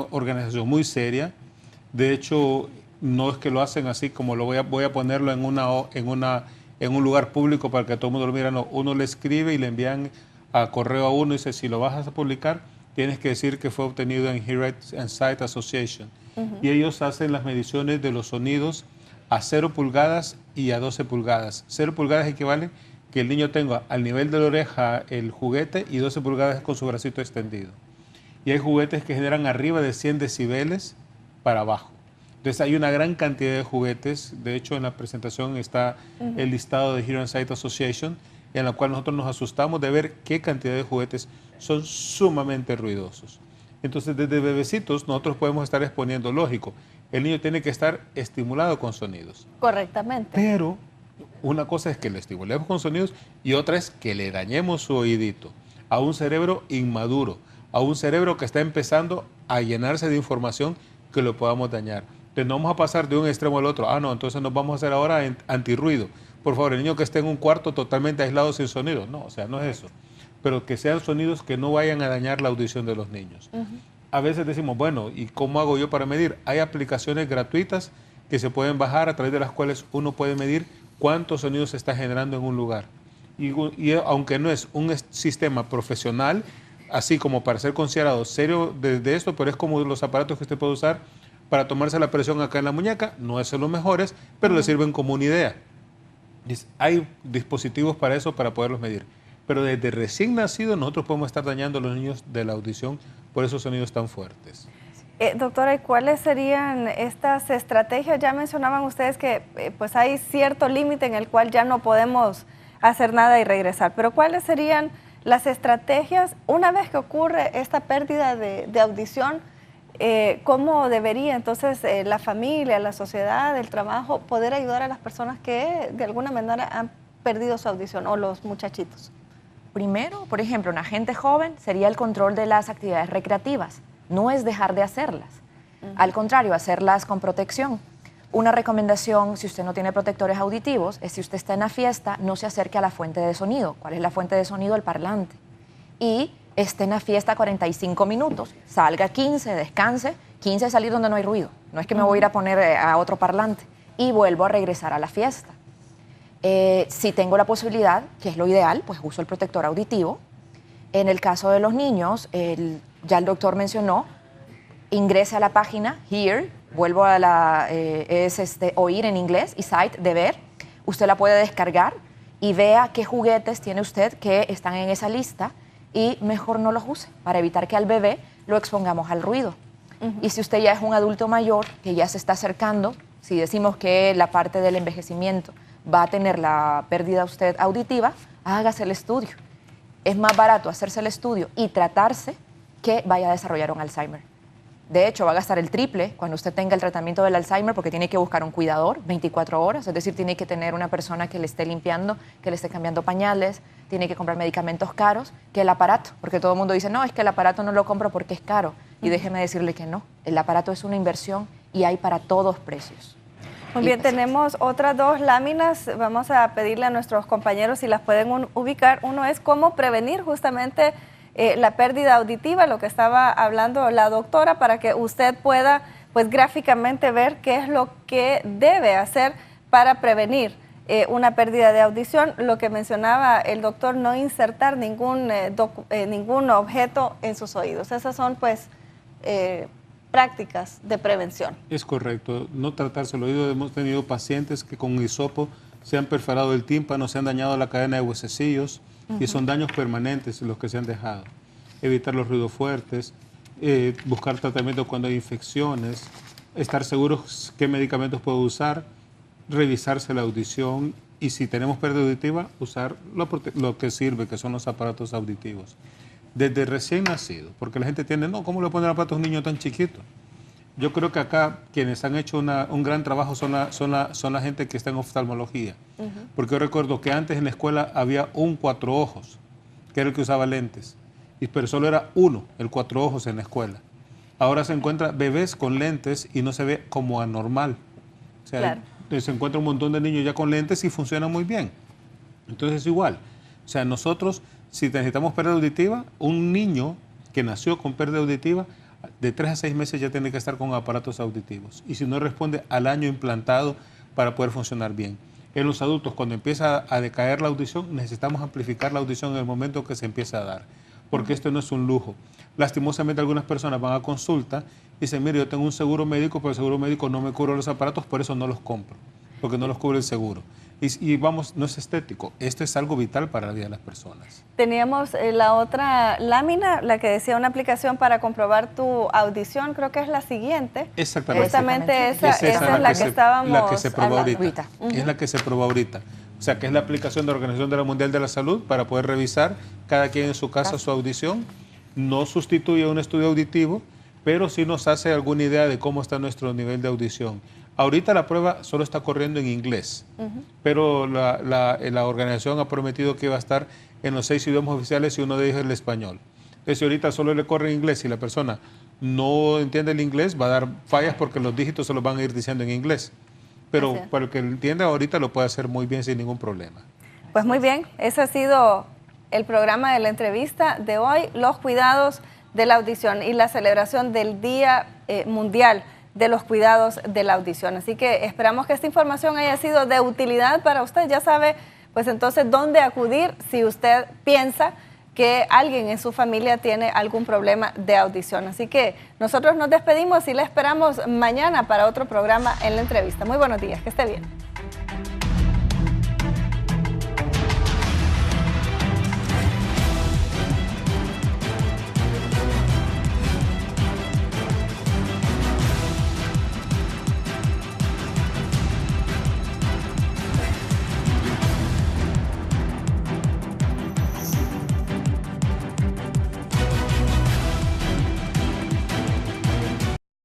organización muy seria. De hecho, no es que lo hacen así como lo voy a ponerlo en un lugar público para que todo el mundo lo mire, no, uno le escribe y le envían a correo a uno y dice, si lo vas a publicar, tienes que decir que fue obtenido en Hearing and Sight Association. Y ellos hacen las mediciones de los sonidos a 0 pulgadas y a 12 pulgadas. 0 pulgadas equivale que el niño tenga al nivel de la oreja el juguete y 12 pulgadas con su bracito extendido. Y hay juguetes que generan arriba de 100 decibeles para abajo. Entonces hay una gran cantidad de juguetes. De hecho, en la presentación está el listado de Hearing and Sight Association, en la cual nosotros nos asustamos de ver qué cantidad de juguetes son sumamente ruidosos. Entonces, desde bebecitos nosotros podemos estar exponiendo, lógico, el niño tiene que estar estimulado con sonidos. Correctamente. Pero una cosa es que lo estimulemos con sonidos y otra es que le dañemos su oídito a un cerebro inmaduro, a un cerebro que está empezando a llenarse de información que lo podamos dañar. Entonces no vamos a pasar de un extremo al otro. No, entonces nos vamos a hacer ahora antirruido. Por favor, el niño que esté en un cuarto totalmente aislado sin sonido. No, o sea, no es eso. Pero que sean sonidos que no vayan a dañar la audición de los niños. A veces decimos, bueno, ¿y cómo hago yo para medir? Hay aplicaciones gratuitas que se pueden bajar a través de las cuales uno puede medir cuántos sonidos se está generando en un lugar. Y aunque no es un sistema profesional, así como para ser considerado serio de esto, pero es como los aparatos que usted puede usar para tomarse la presión acá en la muñeca, no es de los mejores, pero le sirven como una idea. Hay dispositivos para eso, para poderlos medir. Pero desde recién nacido nosotros podemos estar dañando a los niños de la audición por esos sonidos tan fuertes. Doctora, ¿y cuáles serían estas estrategias? Ya mencionaban ustedes que pues hay cierto límite en el cual ya no podemos hacer nada y regresar, pero ¿cuáles serían las estrategias una vez que ocurre esta pérdida de audición? ¿Cómo debería entonces la familia, la sociedad, el trabajo poder ayudar a las personas que de alguna manera han perdido su audición o los muchachitos? Primero, por ejemplo, una gente joven sería el control de las actividades recreativas. No es dejar de hacerlas. Al contrario, hacerlas con protección. Una recomendación, si usted no tiene protectores auditivos, es si usted está en la fiesta, no se acerque a la fuente de sonido. ¿Cuál es la fuente de sonido? El parlante. Y esté en la fiesta 45 minutos, salga 15, descanse, 15 es salir donde no hay ruido. No es que me voy a ir a poner a otro parlante. Y vuelvo a regresar a la fiesta. Si tengo la posibilidad, que es lo ideal, pues uso el protector auditivo. En el caso de los niños, ya el doctor mencionó, ingrese a la página Hear, vuelvo a oír en inglés, y Sight, de ver. Usted la puede descargar y vea qué juguetes tiene usted que están en esa lista y mejor no los use para evitar que al bebé lo expongamos al ruido. Y si usted ya es un adulto mayor que ya se está acercando, si decimos que la parte del envejecimiento va a tener la pérdida usted auditiva, hágase el estudio. Es más barato hacerse el estudio y tratarse que vaya a desarrollar un Alzheimer. De hecho, va a gastar el triple cuando usted tenga el tratamiento del Alzheimer porque tiene que buscar un cuidador 24 horas, es decir, tiene que tener una persona que le esté limpiando, que le esté cambiando pañales, tiene que comprar medicamentos caros, que el aparato, porque todo el mundo dice, no, es que el aparato no lo compro porque es caro. Y déjeme decirle que no, el aparato es una inversión y hay para todos precios. Muy bien, tenemos otras dos láminas, vamos a pedirle a nuestros compañeros si las pueden ubicar. Uno es cómo prevenir justamente la pérdida auditiva, lo que estaba hablando la doctora, para que usted pueda pues gráficamente ver qué es lo que debe hacer para prevenir una pérdida de audición. Lo que mencionaba el doctor, no insertar ningún objeto en sus oídos. Esas son pues prácticas de prevención. Es correcto, no tratarse el oído. Hemos tenido pacientes que con hisopo se han perforado el tímpano, se han dañado la cadena de huesecillos y son daños permanentes los que se han dejado. Evitar los ruidos fuertes, buscar tratamiento cuando hay infecciones, estar seguros qué medicamentos puedo usar, revisarse la audición y si tenemos pérdida auditiva, usar lo que sirve, que son los aparatos auditivos. Desde recién nacido, porque la gente tiene, no, ¿cómo le ponen aparatos a un niño tan chiquito? Yo creo que acá quienes han hecho un gran trabajo son la gente que está en oftalmología. Porque yo recuerdo que antes en la escuela había un 4 ojos, que era el que usaba lentes, pero solo era uno, el 4 ojos en la escuela. Ahora se encuentra bebés con lentes y no se ve como anormal. O sea, claro, se encuentra un montón de niños ya con lentes y funcionan muy bien. Entonces es igual. O sea, nosotros, si necesitamos pérdida auditiva, un niño que nació con pérdida auditiva, de 3 a 6 meses ya tiene que estar con aparatos auditivos. Y si no responde, al año implantado para poder funcionar bien. En los adultos, cuando empieza a decaer la audición, necesitamos amplificar la audición en el momento que se empieza a dar, porque esto no es un lujo. Lastimosamente algunas personas van a consulta y dicen, mire, yo tengo un seguro médico, pero el seguro médico no me cubre los aparatos, por eso no los compro, porque no los cubre el seguro. Y vamos, no es estético, esto es algo vital para la vida de las personas. Teníamos la otra lámina, la que decía una aplicación para comprobar tu audición, creo que es la siguiente. Exactamente. Justamente esa es la que estábamos la que se probó hablando. ahorita. Es la que se probó ahorita. O sea, que es la aplicación de la Organización Mundial de la Salud para poder revisar cada quien en su casa su audición. No sustituye a un estudio auditivo, pero sí nos hace alguna idea de cómo está nuestro nivel de audición. Ahorita la prueba solo está corriendo en inglés, pero la organización ha prometido que va a estar en los 6 idiomas oficiales y uno de ellos es el español. Entonces, si ahorita solo le corre en inglés y la persona no entiende el inglés, va a dar fallas porque los dígitos se los van a ir diciendo en inglés. Pero para el que entienda ahorita lo puede hacer muy bien sin ningún problema. Pues muy bien, ese ha sido el programa de la entrevista de hoy, los cuidados de la audición y la celebración del Día Mundial de los Cuidados de la Audición. Así que esperamos que esta información haya sido de utilidad para usted. Ya sabe, pues entonces, dónde acudir si usted piensa que alguien en su familia tiene algún problema de audición. Así que nosotros nos despedimos y le esperamos mañana para otro programa en la entrevista. Muy buenos días, que esté bien.